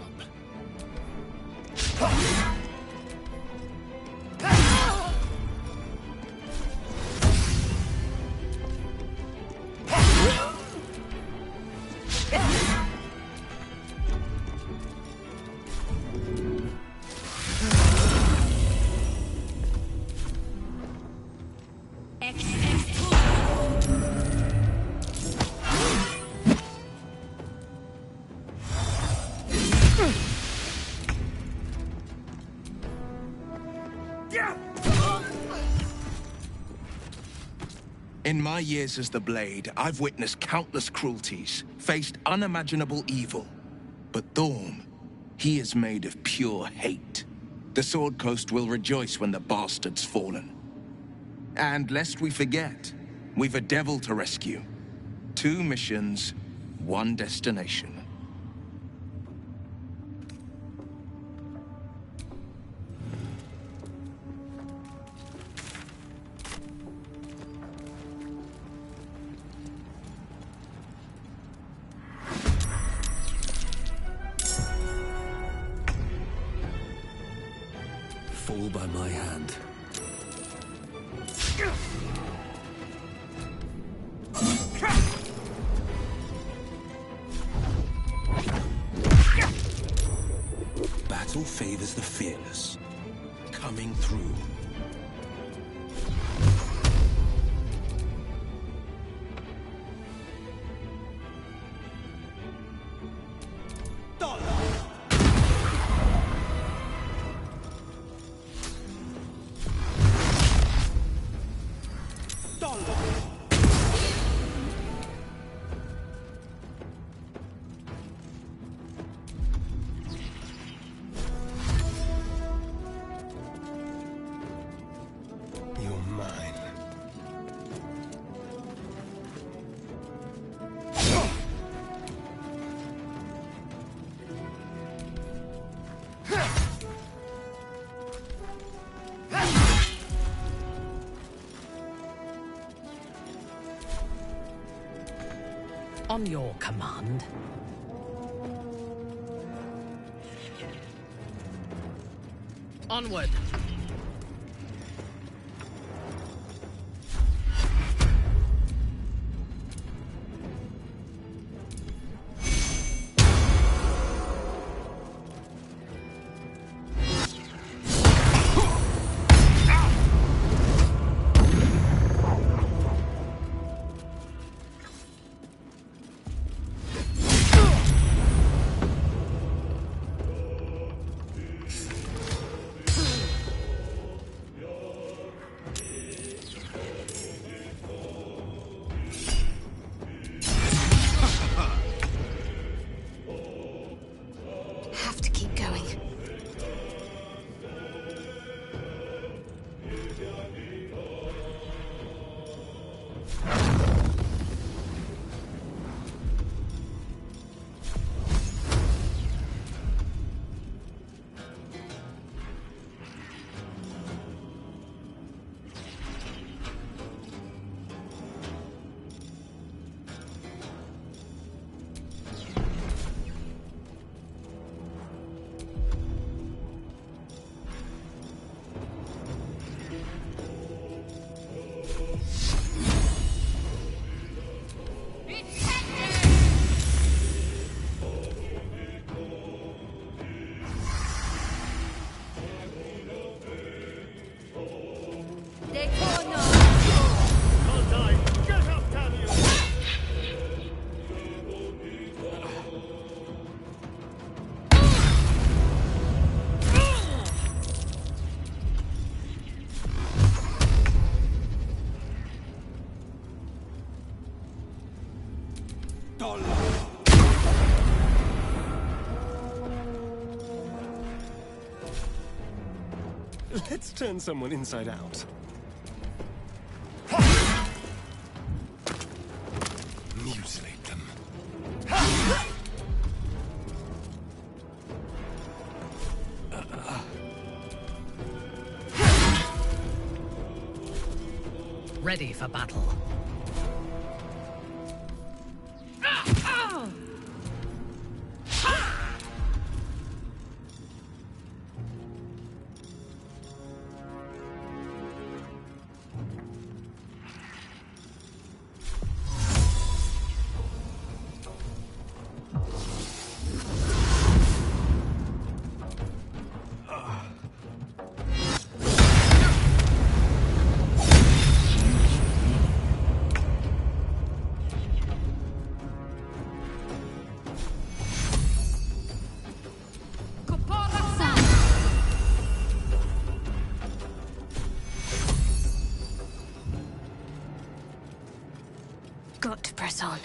In my years as the Blade, I've witnessed countless cruelties, faced unimaginable evil. But Thorm, he is made of pure hate. The Sword Coast will rejoice when the bastard's fallen. And lest we forget, we've a devil to rescue. 2 missions, 1 destination. Fall by my hand. Battle favors the fearless. Coming through. On your command. Onward. Have to keep going. Let's turn someone inside out. Mutilate them. Ready for battle. got to press on.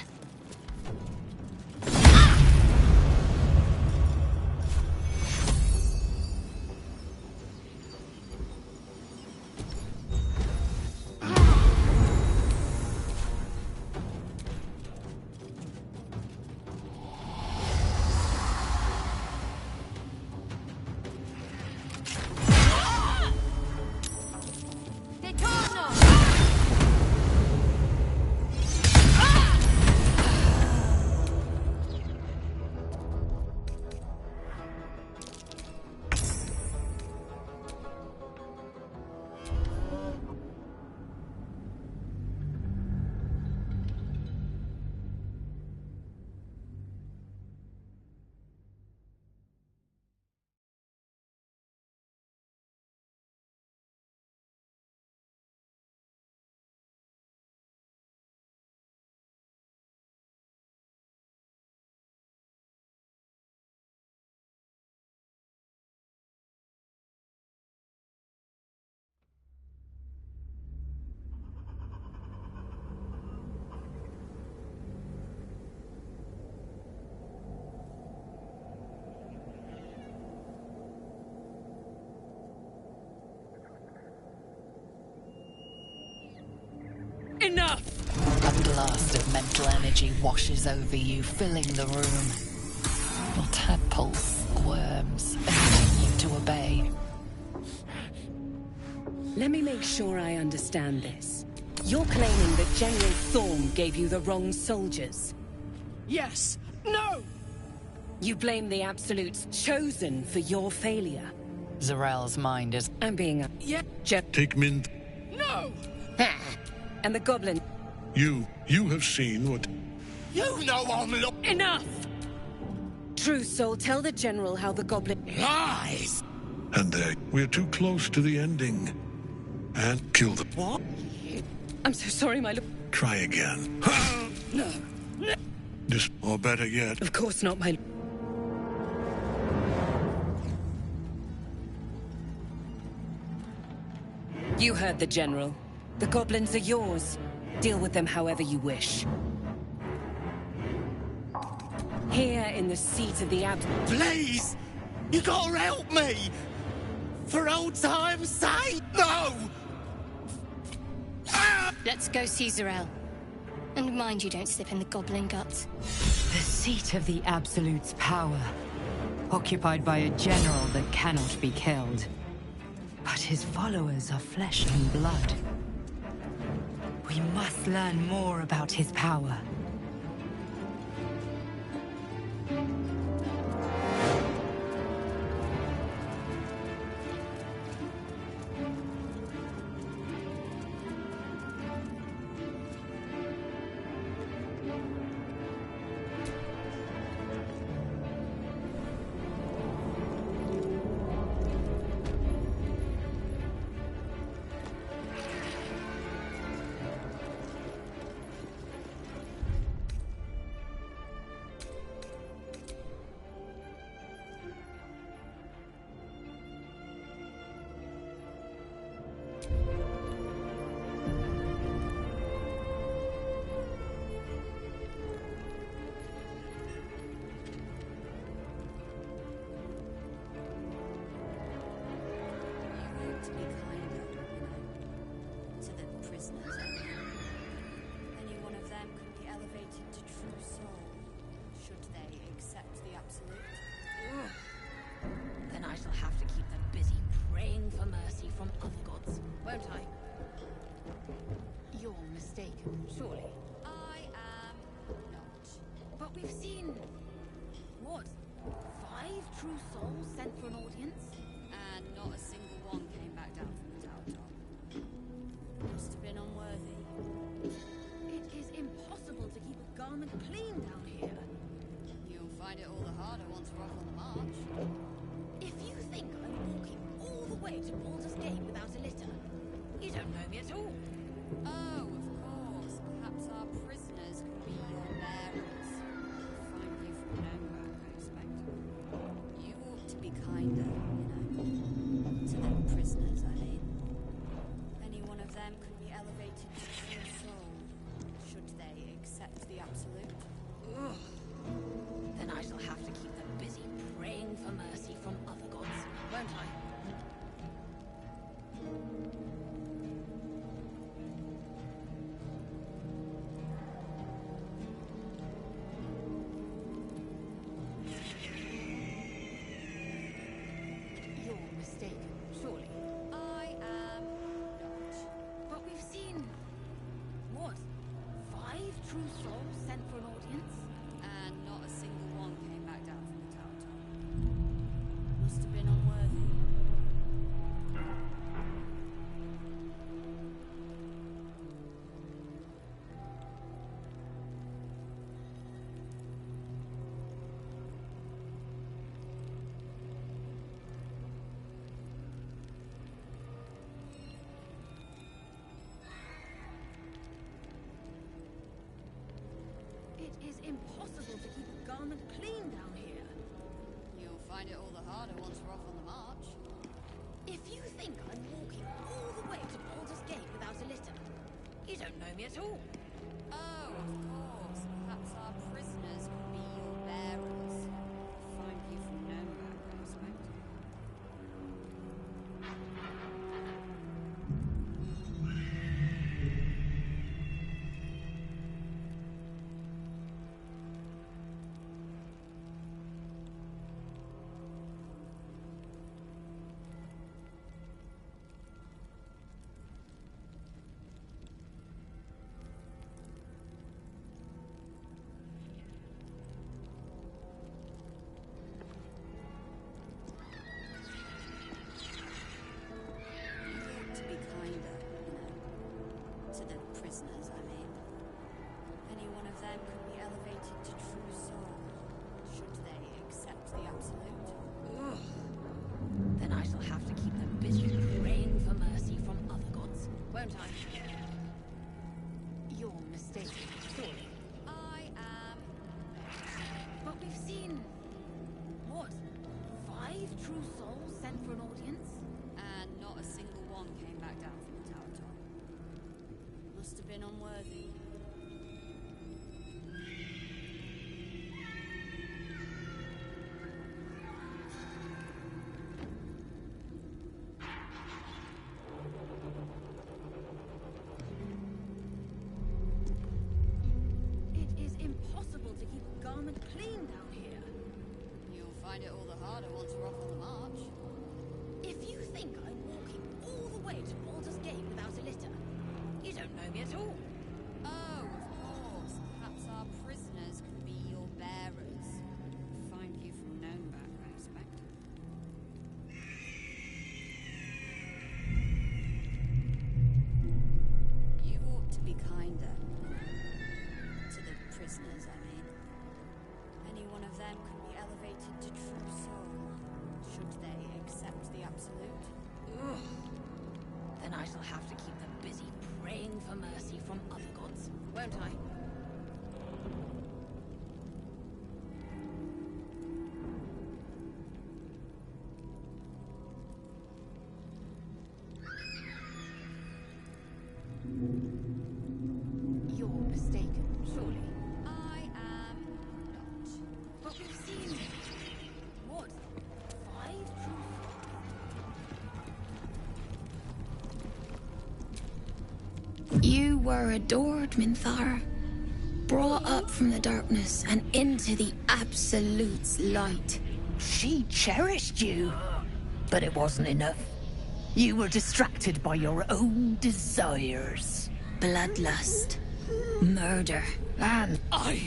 Enough! A blast of mental energy washes over you, filling the room. Your tadpole squirms, urging you to obey. Let me make sure I understand this. You're claiming that General Thorm gave you the wrong soldiers? Yes. No! You blame the Absolute's Chosen for your failure? Zarel's mind is... I'm being a... Yeah. Take Min. No! And the Goblin... You have seen what... You know I'm Enough! True Soul, tell the General how the Goblin... Lies! And we're too close to the ending. And kill them. What? I'm so sorry, my lord. Try again. No. Or better yet... Of course not, my... You heard the General. The goblins are yours. Deal with them however you wish. Here in the seat of the Please! You gotta help me! For old time's sake! No! Let's go see Zarel. And mind you don't slip in the goblin guts. The seat of the Absolute's power. Occupied by a general that cannot be killed. But his followers are flesh and blood. We must learn more about his power. should they accept the absolute? Ugh. Then I shall have to keep them busy praying for mercy from other gods, won't I? You're mistaken, surely. I am not. But we've seen... what? 5 true souls sent for an audience? And not a single one came back down from the tower top. Must have been unworthy. It is impossible to keep a garment clean down here. You'll find it all the harder once we're off on the march. If you think I'm walking all the way to Baldur's Gate without a litter, you don't know me at all. Oh, of course. Perhaps our prisoners could be your bearers. Fine view from Nuremberg, I expect. To be kinder, to the prisoners, I mean. Any one of them could be elevated to true soul, should they accept the absolute. Ugh. Then I shall have to keep them busy praying for mercy from other gods, won't I? You're mistaken, surely. I am. But we've seen... what? 5 true souls sent for an audience? And not a single one came back down from the tower top. Must have been unworthy. It is impossible to keep a garment clean down here. You'll find it all the harder once we're off on the march. If you think I'm walking all the way to Baldur's Gate without a litter, you don't know me at all. Oh, of course. Perhaps our prisoners could be your bearers. Fine view from Nuremberg, I expect. You ought to be kinder. To the prisoners, I mean. Any one of them could be elevated to true soul, should they accept the absolute. Ugh. Then I shall have to keep them busy praying for mercy from other gods, won't I? You're mistaken, surely. I am not. But we've seen... what? 5 true souls? You were adored, Minthara. Brought up from the darkness and into the Absolute's light. She cherished you, but it wasn't enough. You were distracted by your own desires. Bloodlust. Murder. And I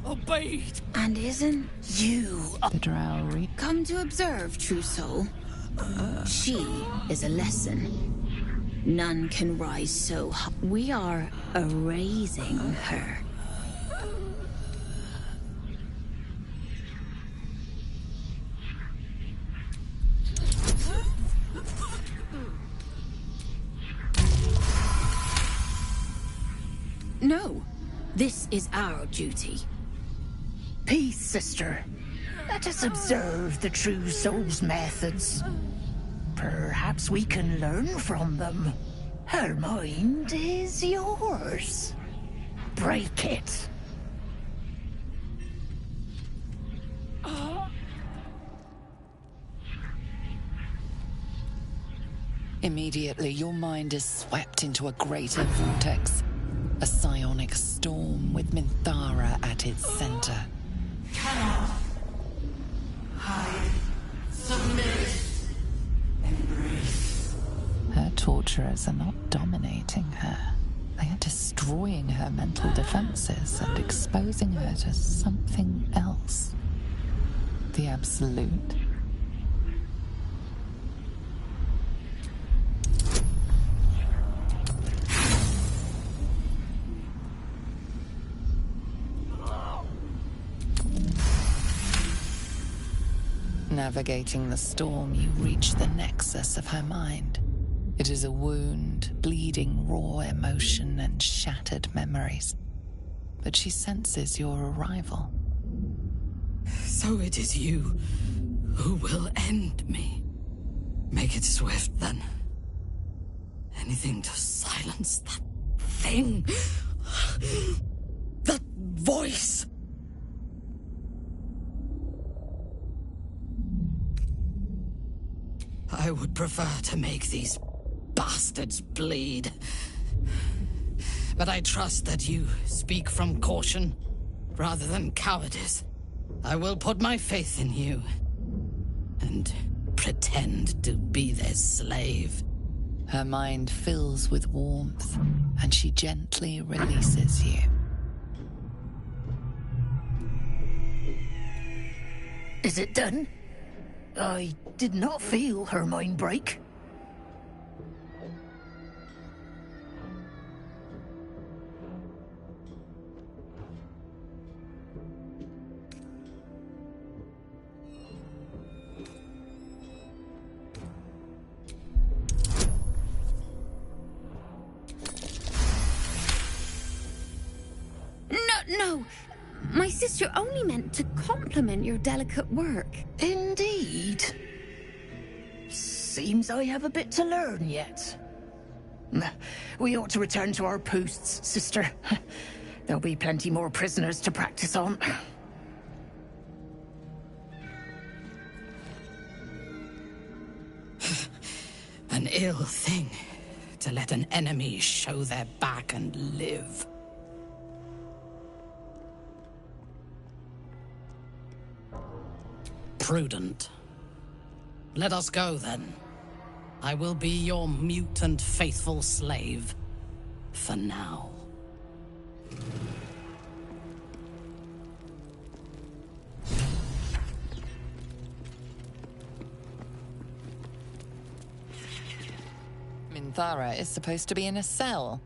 obeyed. And isn't you The Drow come to observe, true soul? She is a lesson. None can rise so high. We are erasing her. No, this is our duty. Peace, sister. Let us observe the true soul's methods. Perhaps we can learn from them. Her mind is yours. break it. Immediately, your mind is swept into a greater vortex. A psionic storm with Minthara at its center. Cannot hide, submit, embrace. Her torturers are not dominating her. They are destroying her mental defenses and exposing her to something else. The Absolute. Navigating the storm, you reach the nexus of her mind. It is a wound, bleeding raw emotion and shattered memories. But she senses your arrival. So it is you who will end me. Make it swift, then. Anything to silence that thing. That voice. I would prefer to make these bastards bleed. But I trust that you speak from caution rather than cowardice. I will put my faith in you and pretend to be their slave. Her mind fills with warmth, and she gently releases you. Is it done? I did not feel her mind break. No! My sister only meant to compliment your delicate work. Indeed. Seems I have a bit to learn yet. We ought to return to our posts, sister. There'll be plenty more prisoners to practice on. An ill thing to let an enemy show their back and live. Prudent. Let us go, then. I will be your mute and faithful slave. For now. Minthara is supposed to be in a cell.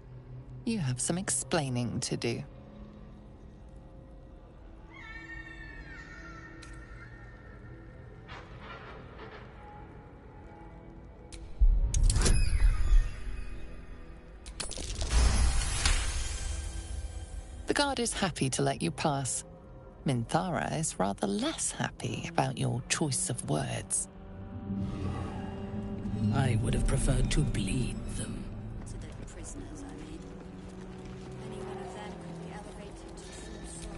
You have some explaining to do. The guard is happy to let you pass. Minthara is rather less happy about your choice of words. I would have preferred to bleed them. To the prisoners, I mean. Any one of them could be elevated to true soul.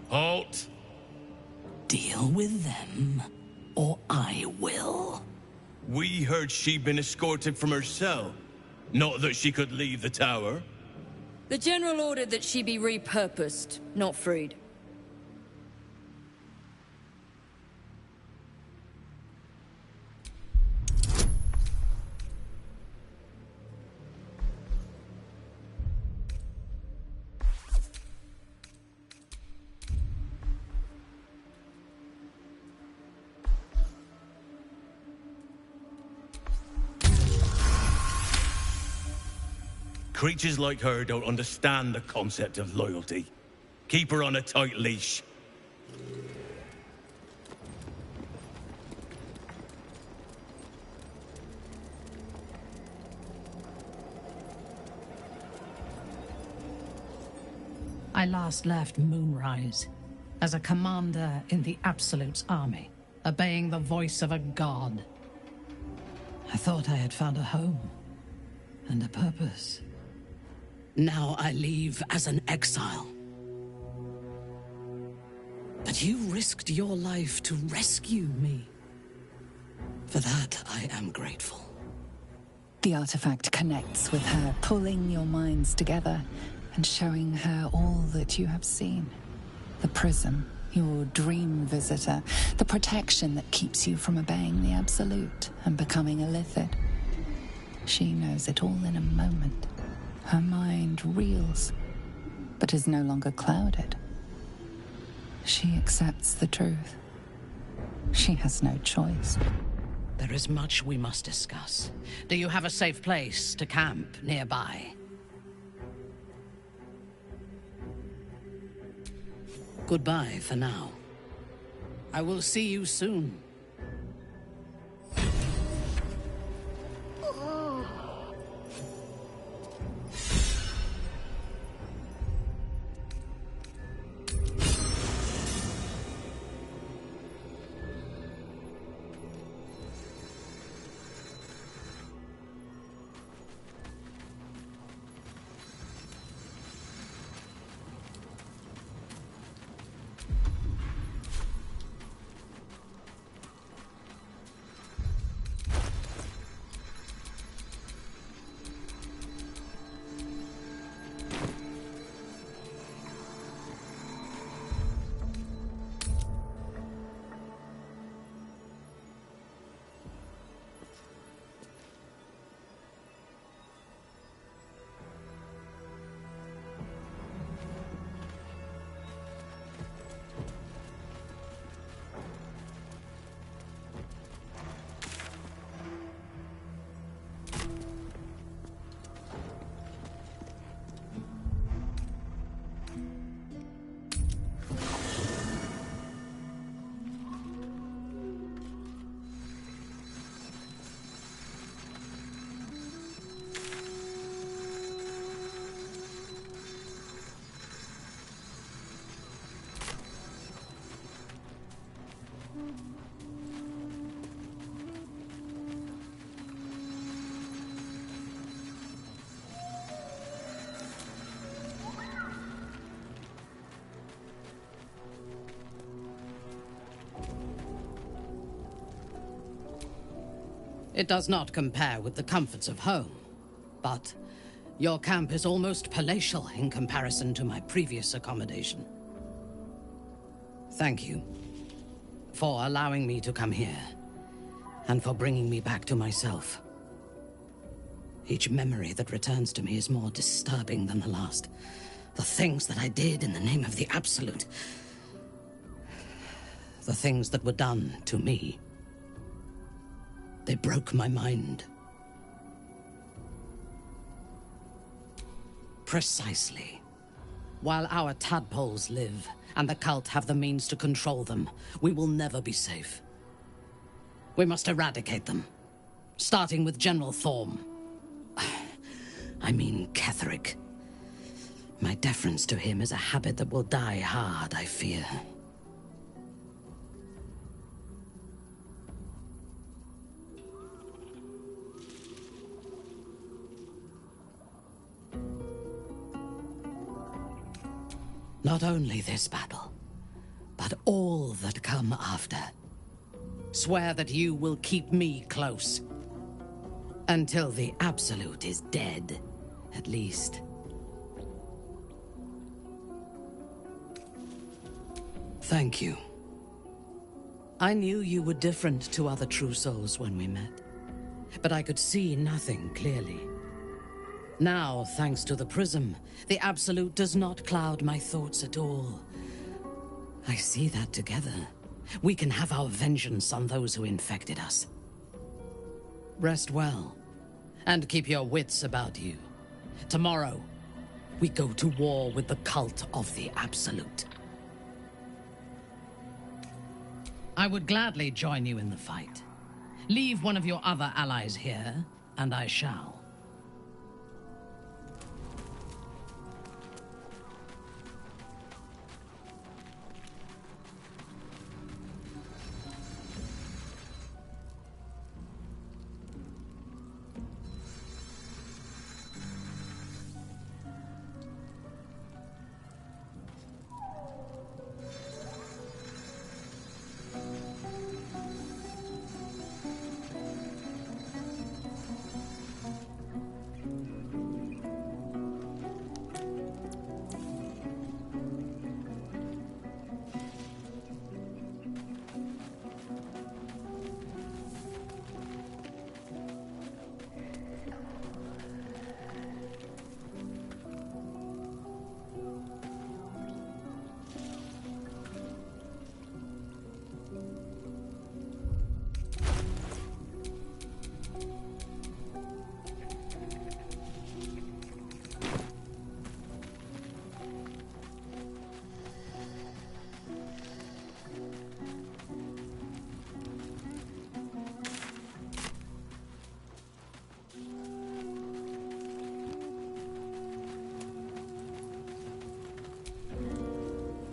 Halt! Deal with them, or I will. We heard she'd been escorted from her cell. Not that she could leave the tower. The General ordered that she be repurposed, not freed. Creatures like her don't understand the concept of loyalty. Keep her on a tight leash. I last left Moonrise as a commander in the Absolute's army, obeying the voice of a god. I thought I had found a home and a purpose. Now I leave as an exile. But you risked your life to rescue me. For that, I am grateful. The artifact connects with her, pulling your minds together and showing her all that you have seen. The prism, your dream visitor, the protection that keeps you from obeying the Absolute and becoming a Lithid. She knows it all in a moment. Her mind reels, but is no longer clouded. She accepts the truth. She has no choice. There is much we must discuss. Do you have a safe place to camp nearby? Goodbye for now. I will see you soon. It does not compare with the comforts of home, but your camp is almost palatial in comparison to my previous accommodation. Thank you for allowing me to come here, and for bringing me back to myself. Each memory that returns to me is more disturbing than the last. The things that I did in the name of the Absolute. The things that were done to me. They broke my mind. Precisely. While our tadpoles live, and the cult have the means to control them, we will never be safe. We must eradicate them, starting with General Thorm. I mean Ketheric. My deference to him is a habit that will die hard, I fear. Not only this battle, but all that come after. Swear that you will keep me close. Until the Absolute is dead, at least. Thank you. I knew you were different to other true souls when we met, but I could see nothing clearly. Now, thanks to the prism, the Absolute does not cloud my thoughts at all. I see that together, we can have our vengeance on those who infected us. Rest well, and keep your wits about you. Tomorrow, we go to war with the cult of the Absolute. I would gladly join you in the fight. Leave one of your other allies here, and I shall.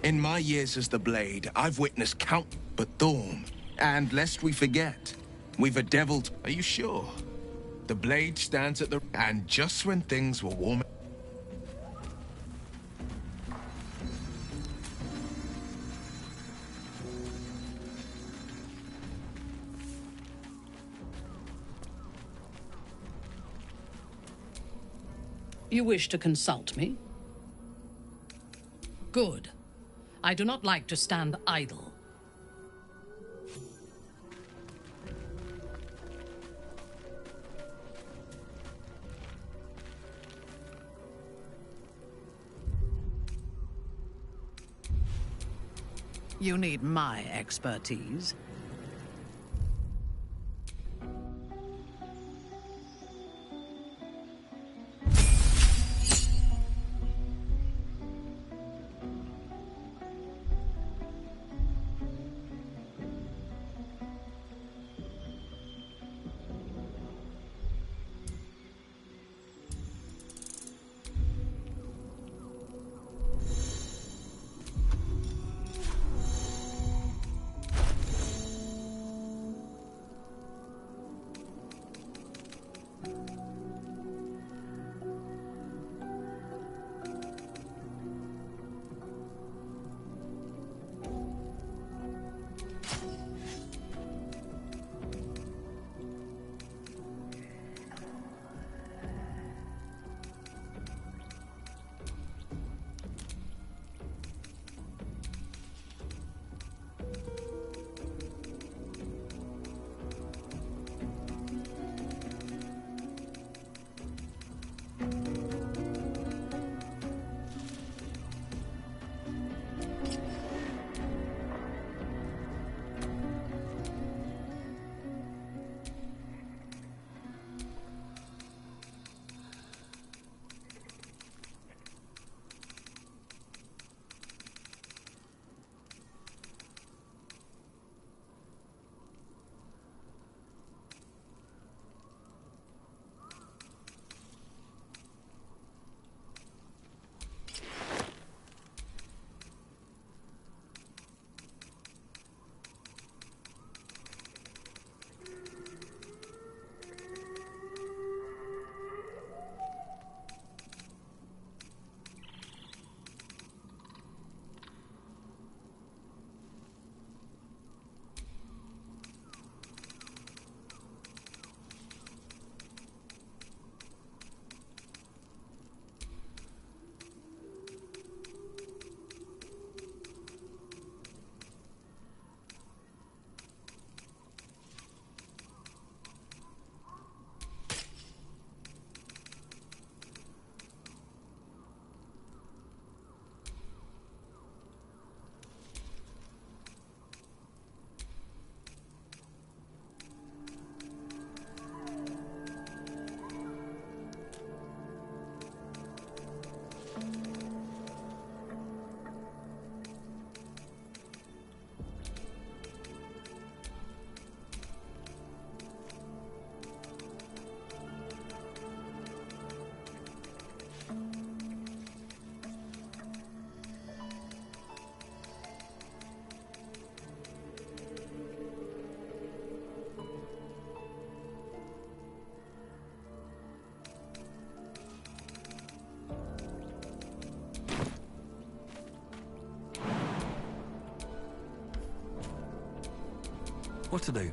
In my years as the Blade, I've witnessed but Thorn. And lest we forget, we've a devil. Are you sure? The Blade stands at the... And just when things were warm... You wish to consult me? Good. I do not like to stand idle. You need my expertise. What to do?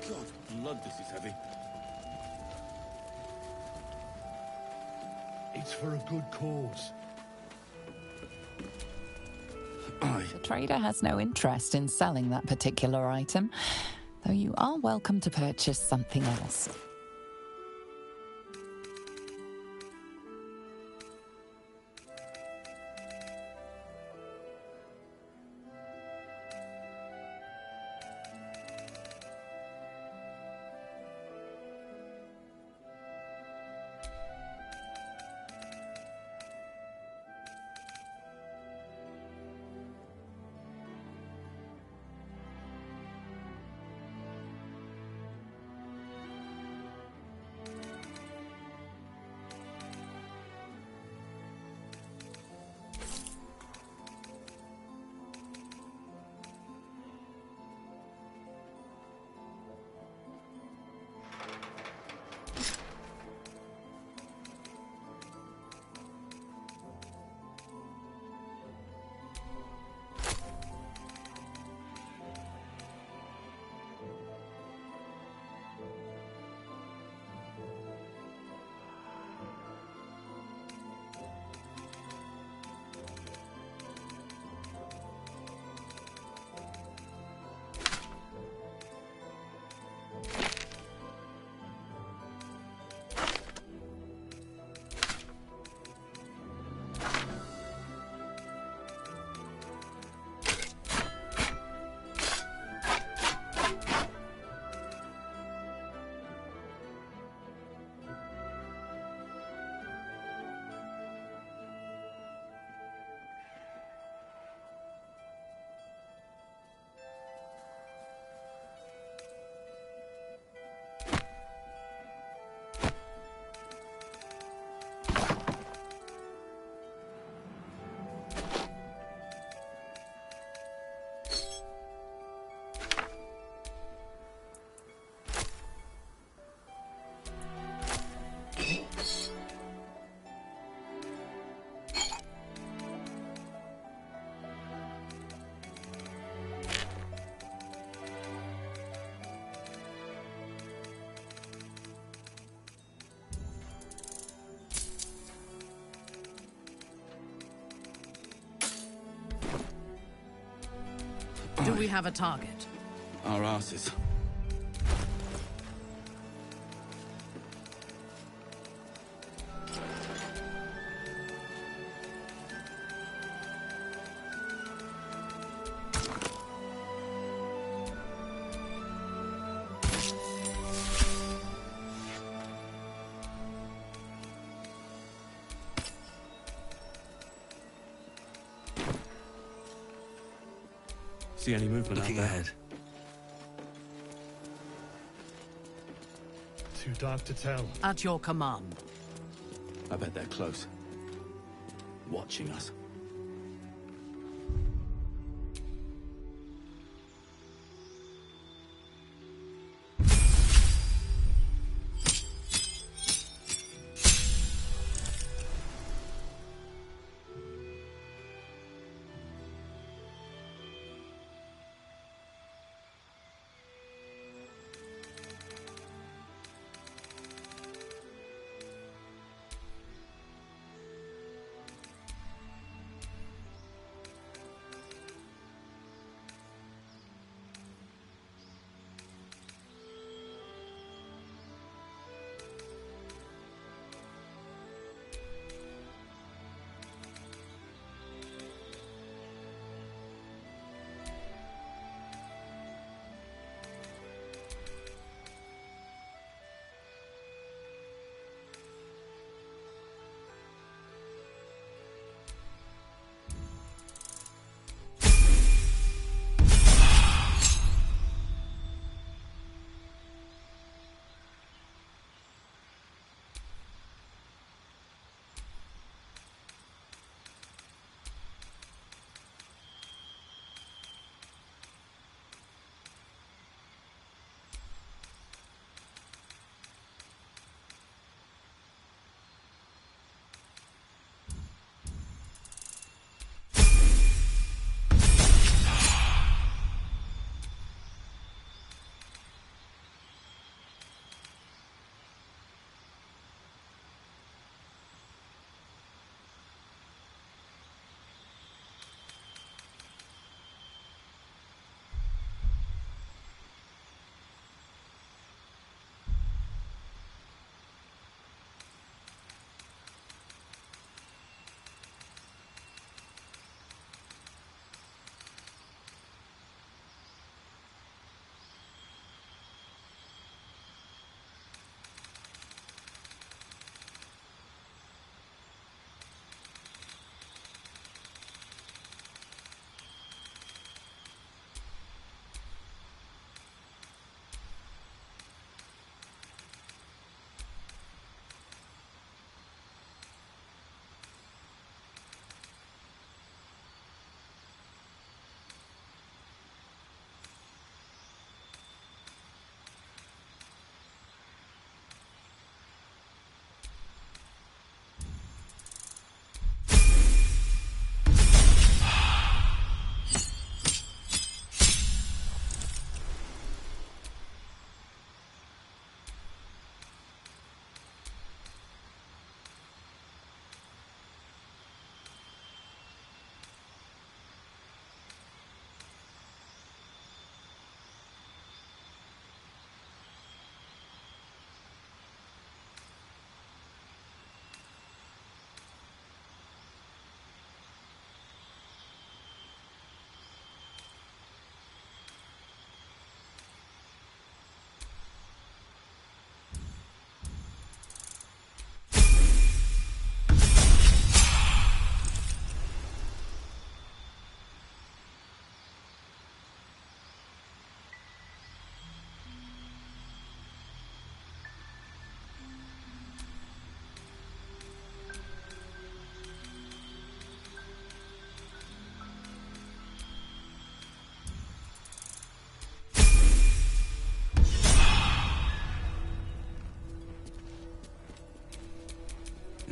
God, blood, this is heavy. It's for a good cause. The trader has no interest in selling that particular item, though you are welcome to purchase something else. Do we have a target? Our asses. See any movement Looking out there? ahead. Too dark to tell. At your command. I bet they're close. Watching us.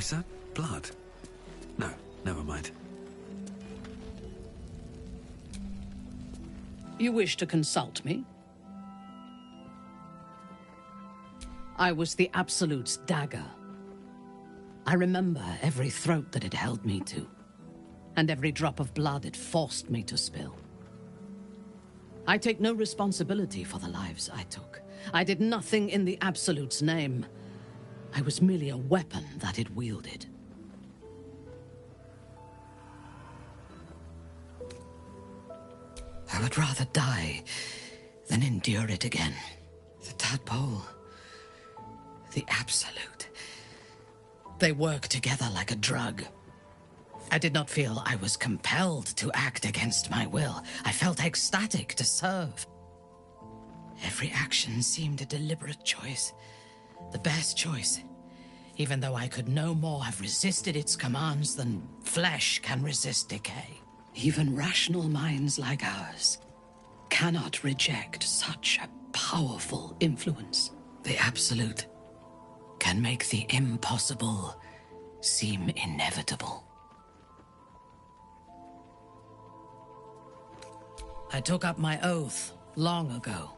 Is that blood? No, never mind. You wish to consult me? I was the Absolute's dagger. I remember every throat that it held me to, and every drop of blood it forced me to spill. I take no responsibility for the lives I took. I did nothing in the Absolute's name. I was merely a weapon that it wielded. I would rather die than endure it again. The tadpole, the Absolute, they work together like a drug. I did not feel I was compelled to act against my will. I felt ecstatic to serve. Every action seemed a deliberate choice, the best choice, even though I could no more have resisted its commands than flesh can resist decay. Even rational minds like ours cannot reject such a powerful influence. The Absolute can make the impossible seem inevitable. I took up my oath long ago,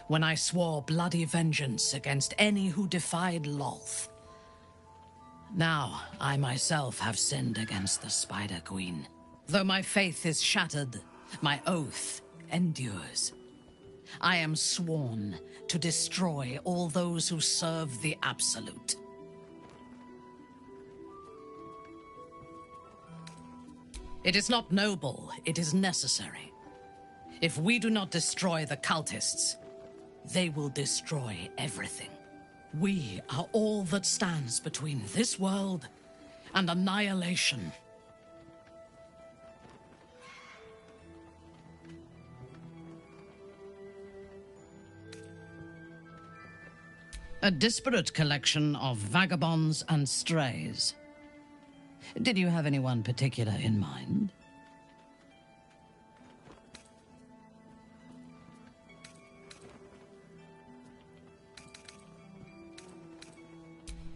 when I swore bloody vengeance against any who defied Lolth. Now, I myself have sinned against the Spider Queen. Though my faith is shattered, my oath endures. I am sworn to destroy all those who serve the Absolute. It is not noble, it is necessary. If we do not destroy the cultists, they will destroy everything. We are all that stands between this world and annihilation. A disparate collection of vagabonds and strays. Did you have anyone particular in mind?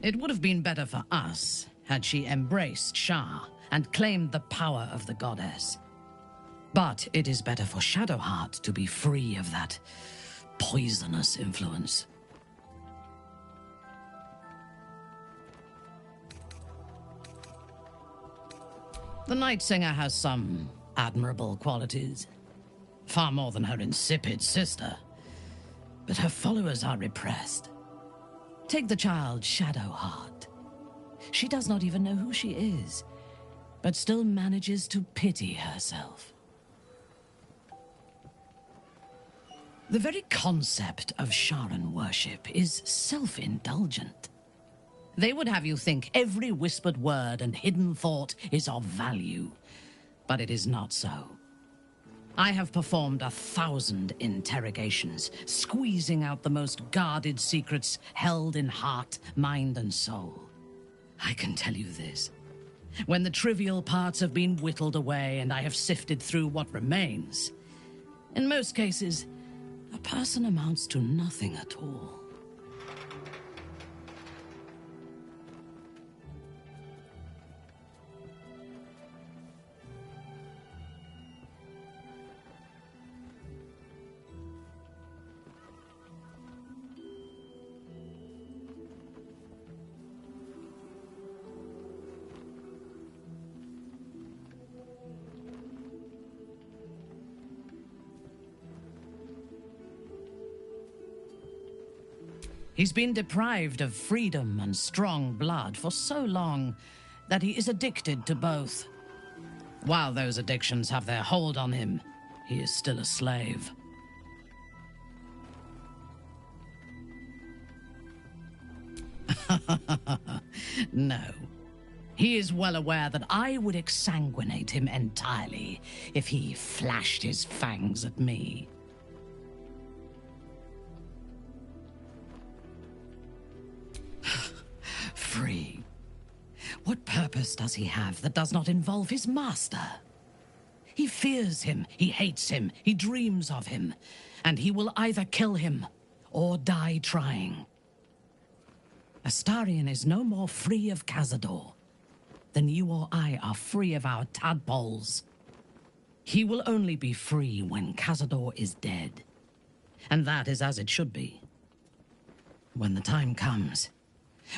It would have been better for us had she embraced Shah and claimed the power of the goddess. But it is better for Shadowheart to be free of that poisonous influence. The Night Singer has some admirable qualities. Far more than her insipid sister. But her followers are repressed. Take the child Shadowheart. She does not even know who she is, but still manages to pity herself. The very concept of Sharan worship is self-indulgent. They would have you think every whispered word and hidden thought is of value, but it is not so. I have performed 1,000 interrogations, squeezing out the most guarded secrets held in heart, mind, and soul. I can tell you this. When the trivial parts have been whittled away and I have sifted through what remains, in most cases, a person amounts to nothing at all. He's been deprived of freedom and strong blood for so long that he is addicted to both. While those addictions have their hold on him, he is still a slave. No. He is well aware that I would exsanguinate him entirely if he flashed his fangs at me. Free. What purpose does he have that does not involve his master? He fears him, he hates him, he dreams of him, and he will either kill him or die trying. Astarion is no more free of Cazador than you or I are free of our tadpoles. He will only be free when Cazador is dead. And that is as it should be. When the time comes,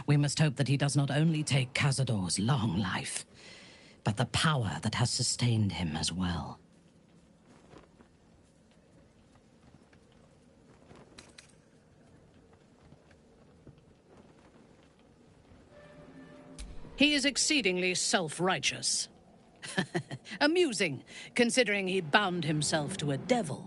we must hope that he does not only take Cazador's long life, but the power that has sustained him as well. He is exceedingly self-righteous. Amusing, considering he bound himself to a devil.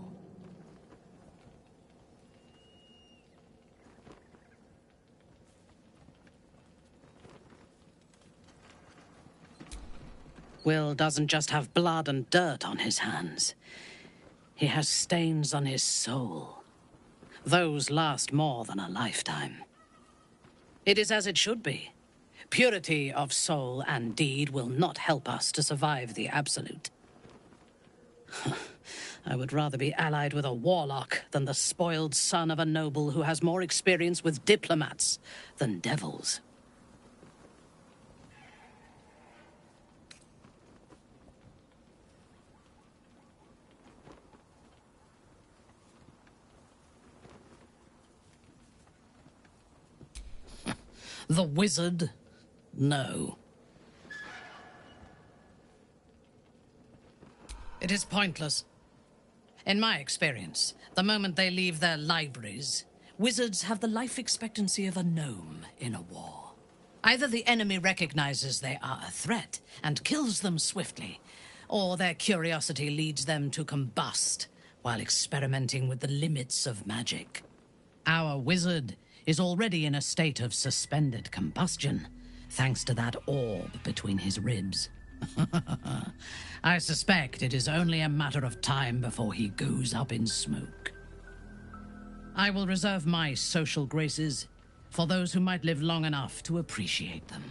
Will doesn't just have blood and dirt on his hands. He has stains on his soul. Those last more than a lifetime. It is as it should be. Purity of soul and deed will not help us to survive the Absolute. I would rather be allied with a warlock than the spoiled son of a noble who has more experience with diplomats than devils. The wizard? No. It is pointless. In my experience, the moment they leave their libraries, wizards have the life expectancy of a gnome in a war. Either the enemy recognizes they are a threat and kills them swiftly, or their curiosity leads them to combust while experimenting with the limits of magic. Our wizard is already in a state of suspended combustion, thanks to that orb between his ribs. I suspect it is only a matter of time before he goes up in smoke. I will reserve my social graces for those who might live long enough to appreciate them.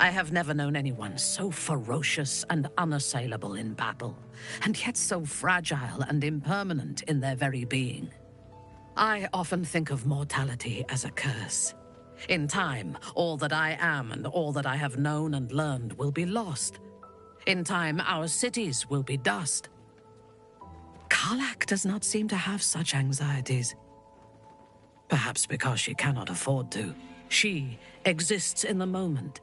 I have never known anyone so ferocious and unassailable in battle, and yet so fragile and impermanent in their very being. I often think of mortality as a curse. In time, all that I am and all that I have known and learned will be lost. In time, our cities will be dust. Karlach does not seem to have such anxieties. Perhaps because she cannot afford to. She exists in the moment,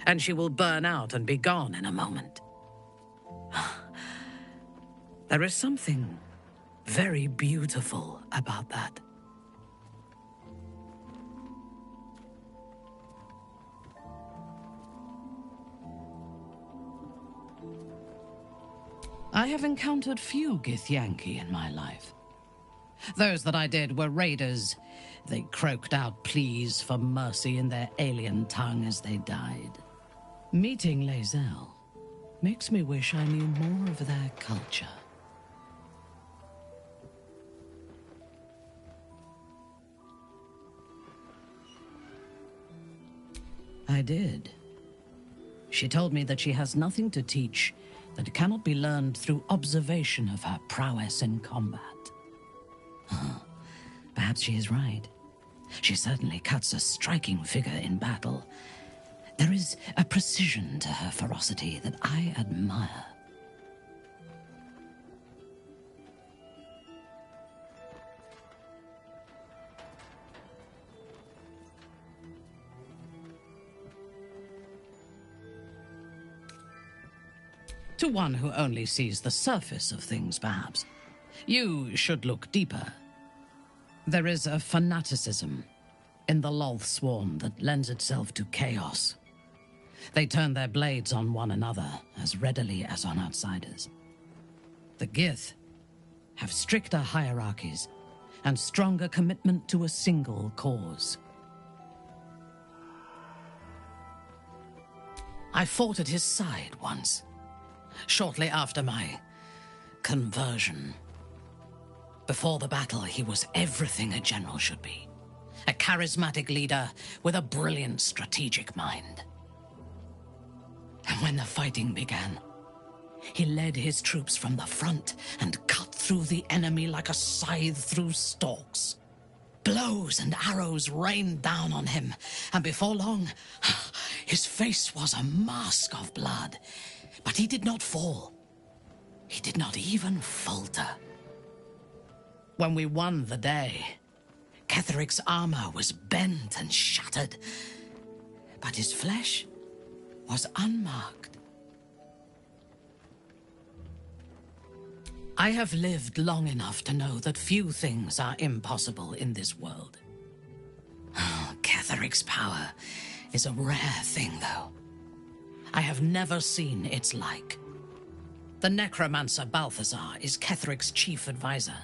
and she will burn out and be gone in a moment. There is something very beautiful about that. I have encountered few Githyanki in my life. Those that I did were raiders. They croaked out pleas for mercy in their alien tongue as they died. Meeting Lae'zel makes me wish I knew more of their culture. I did. She told me that she has nothing to teach that cannot be learned through observation of her prowess in combat. Perhaps she is right. She certainly cuts a striking figure in battle. There is a precision to her ferocity that I admire. To one who only sees the surface of things, perhaps. You should look deeper. There is a fanaticism in the Loth Swarm that lends itself to chaos. They turn their blades on one another as readily as on outsiders. The Gith have stricter hierarchies and stronger commitment to a single cause. I fought at his side once, shortly after my conversion. Before the battle, he was everything a general should be. A charismatic leader with a brilliant strategic mind. And when the fighting began, he led his troops from the front and cut through the enemy like a scythe through stalks. Blows and arrows rained down on him, and before long, his face was a mask of blood. But he did not fall. He did not even falter. When we won the day, Ketheric's armor was bent and shattered, but his flesh was unmarked. I have lived long enough to know that few things are impossible in this world. Oh, Ketheric's power is a rare thing, though. I have never seen its like. The necromancer Balthazar is Ketheric's chief advisor.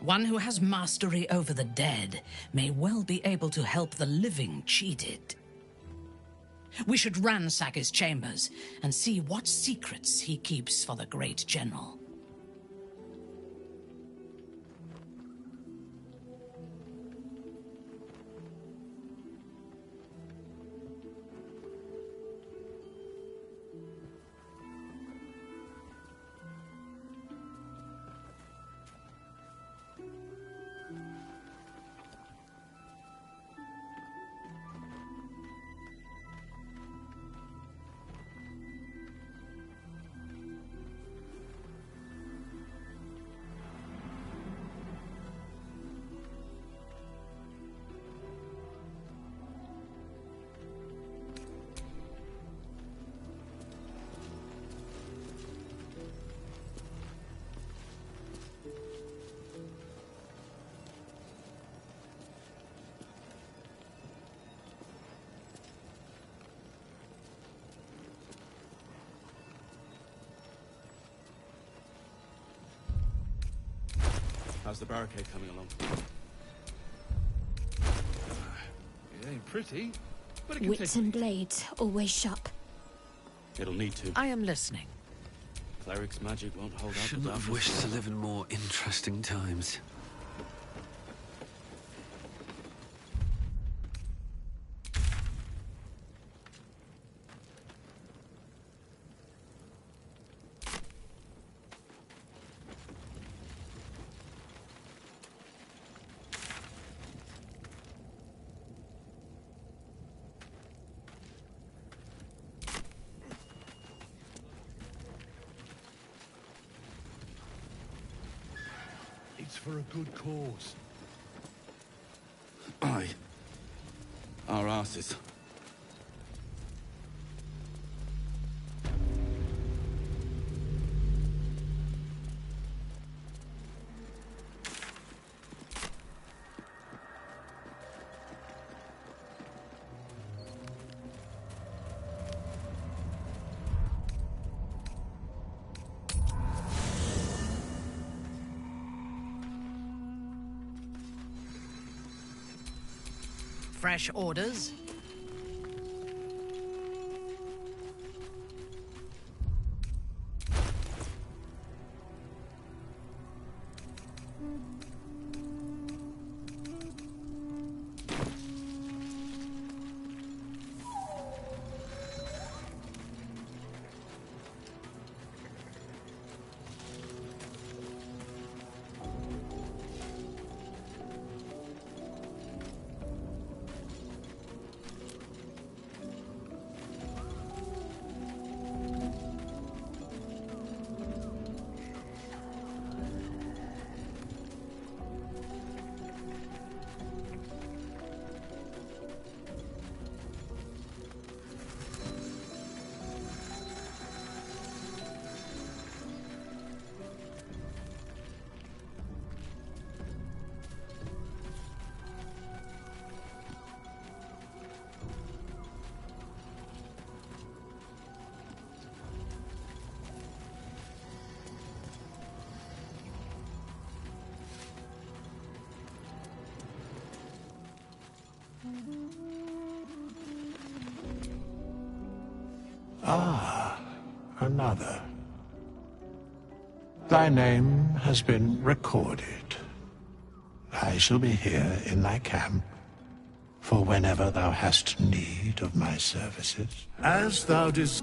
One who has mastery over the dead may well be able to help the living cheated. We should ransack his chambers and see what secrets he keeps for the great general. How's the barricade coming along? It ain't pretty, but it can Wits and blades, always sharp. It'll need to. I am listening. Cleric's magic won't hold out. Shouldn't have wished to live in more interesting times. It's for a good cause. Aye. Our asses. Fresh orders? Ah, another. Thy name has been recorded. I shall be here in thy camp for whenever thou hast need of my services. As thou desires.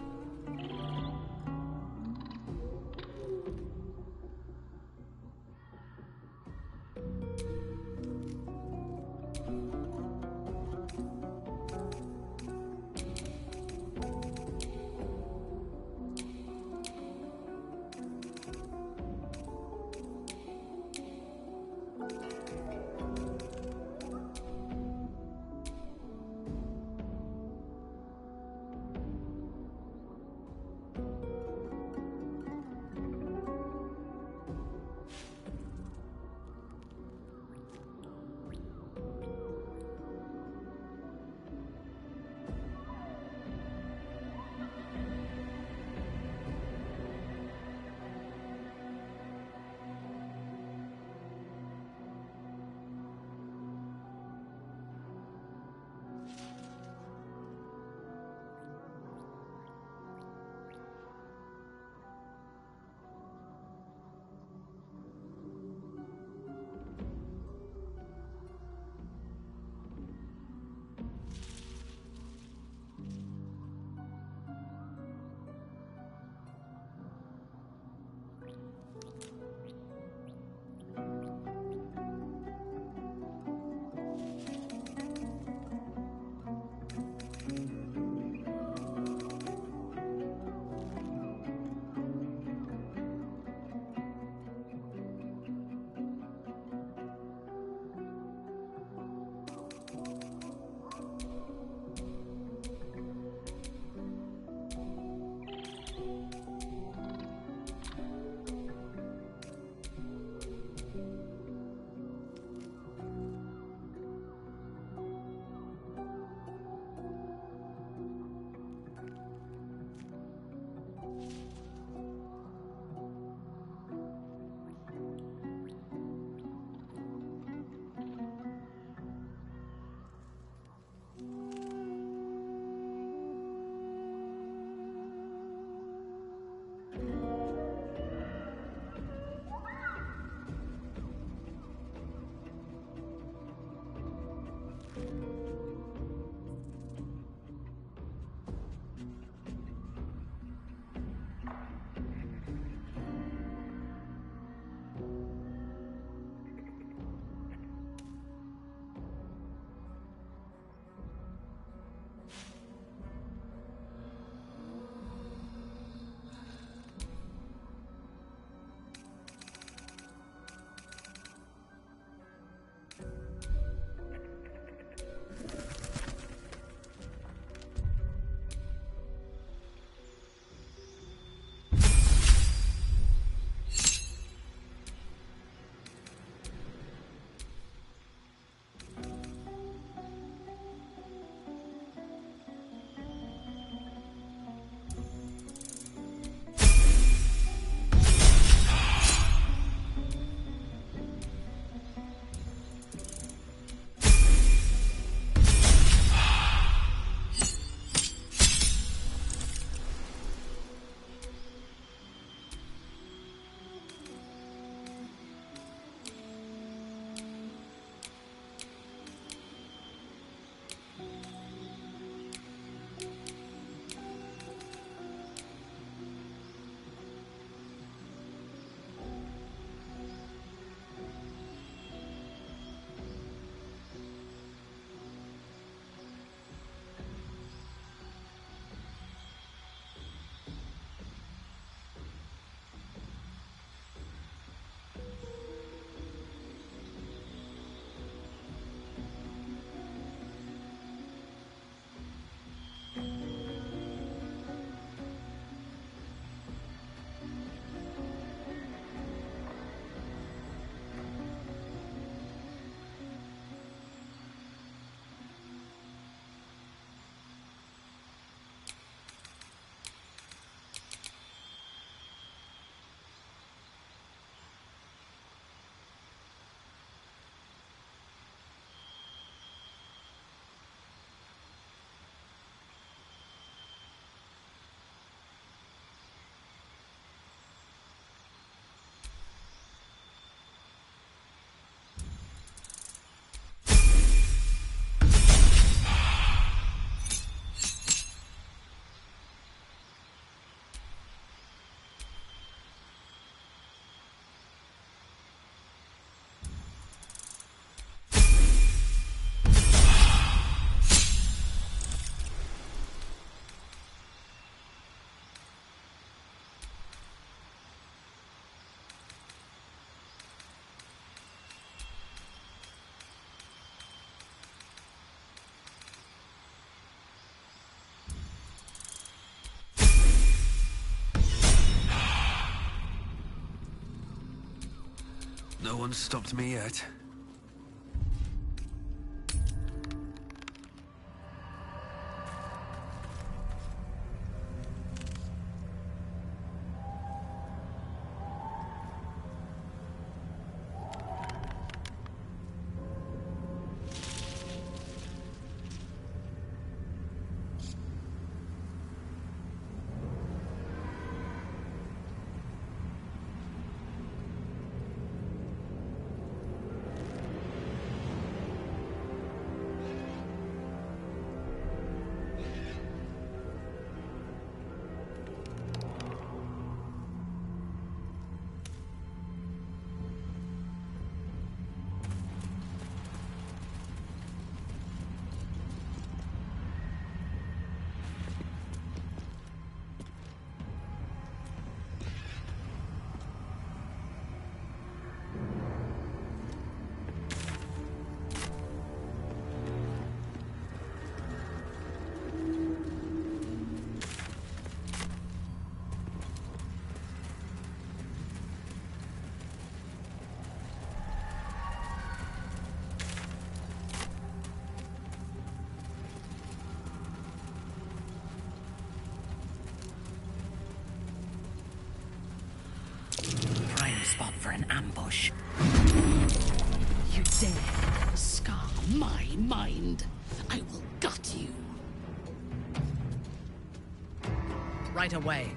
No one's stopped me yet. Spot for an ambush. You dare scar my mind, I will gut you. Right away.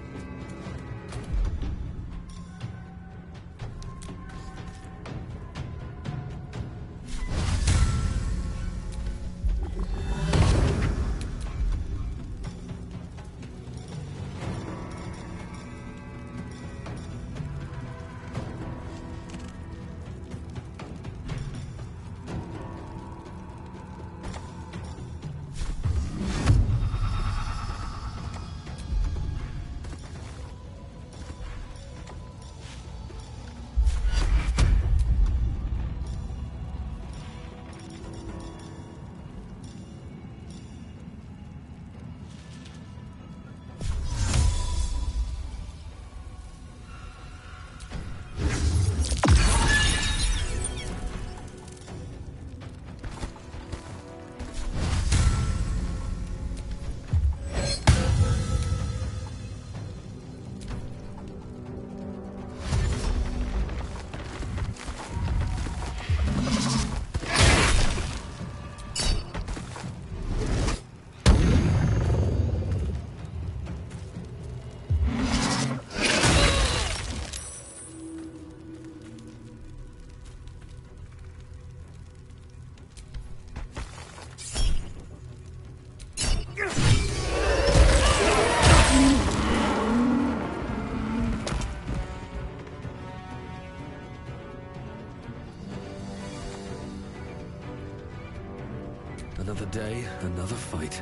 Another day, another fight.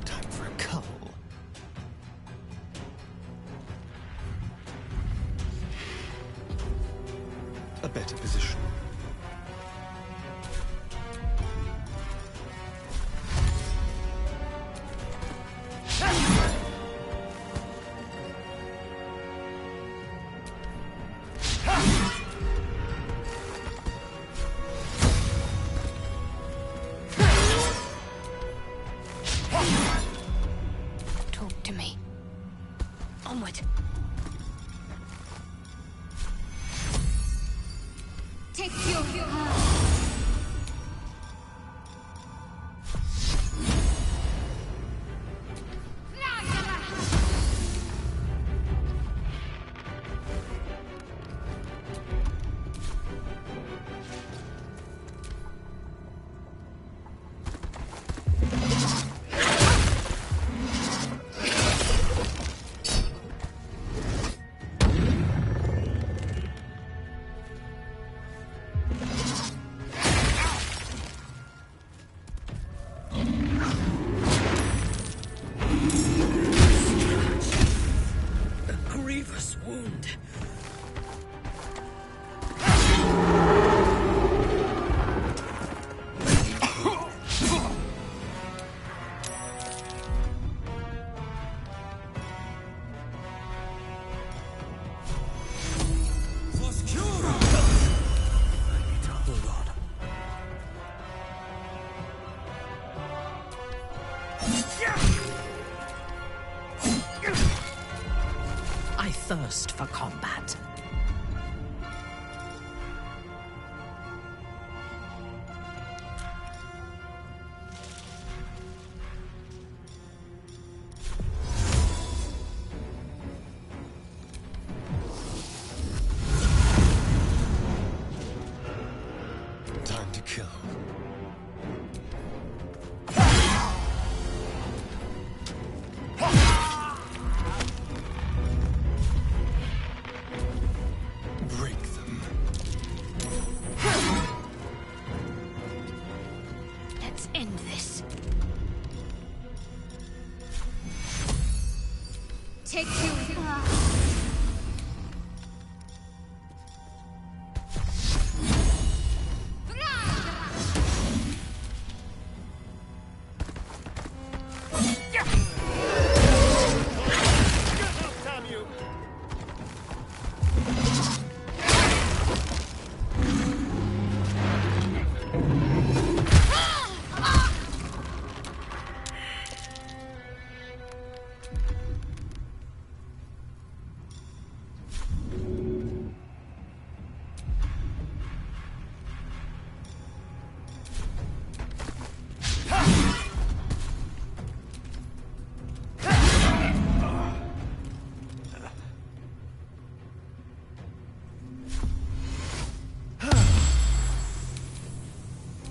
Time for a cull. A better position. thirst for combat. Time to kill. Break them. Let's end this. Take you.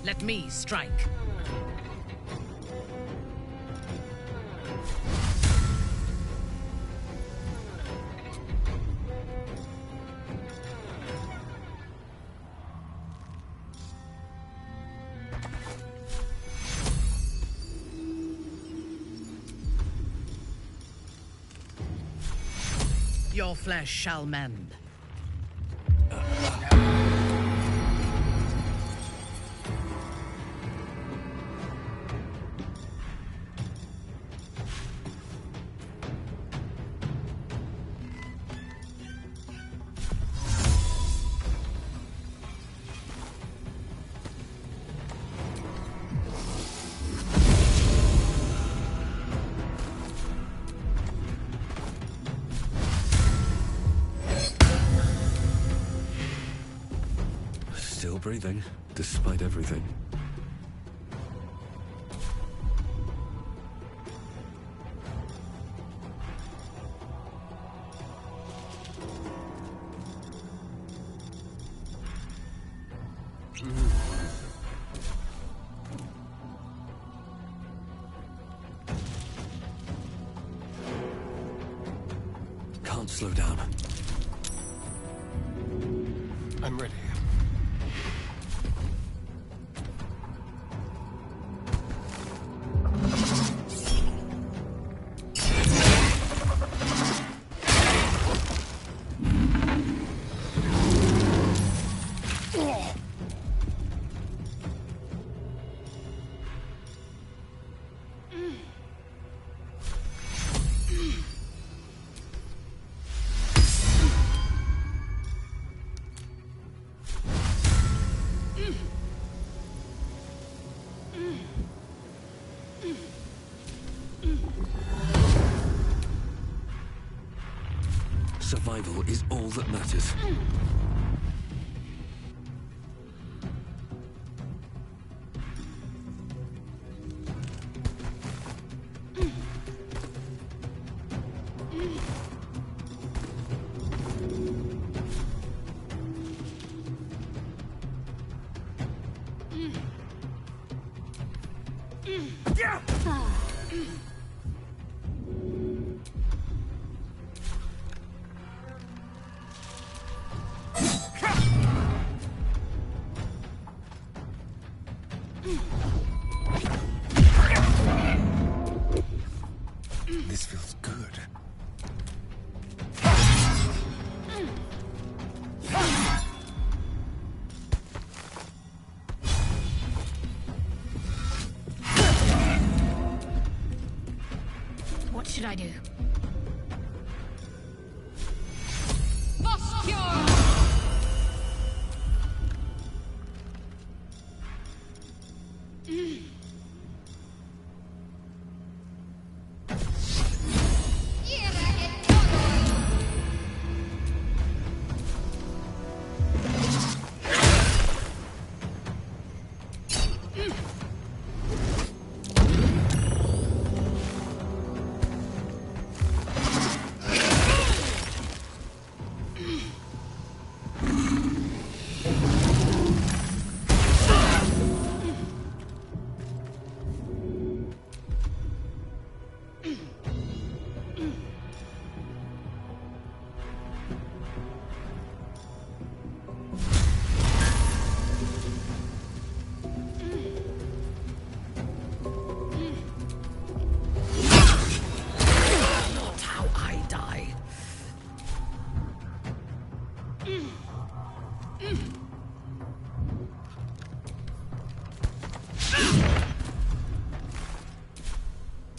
Let me strike. Your flesh shall mend. Still breathing, despite everything. Can't slow down. I'm ready. Survival is all that matters. This feels good. What should I do?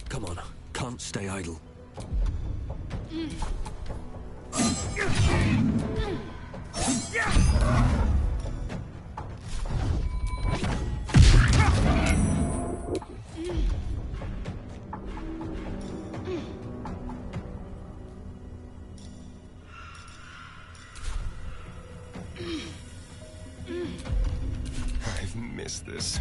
Come on, can't stay idle. I've missed this.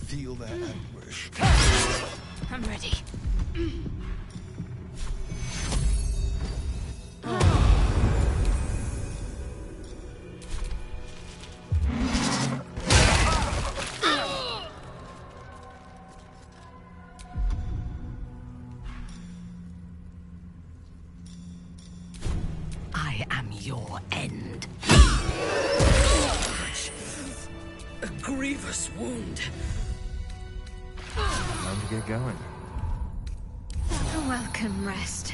Feel that anguish. I'm ready. I am your end. A grievous wound. Time to get going. Welcome, rest.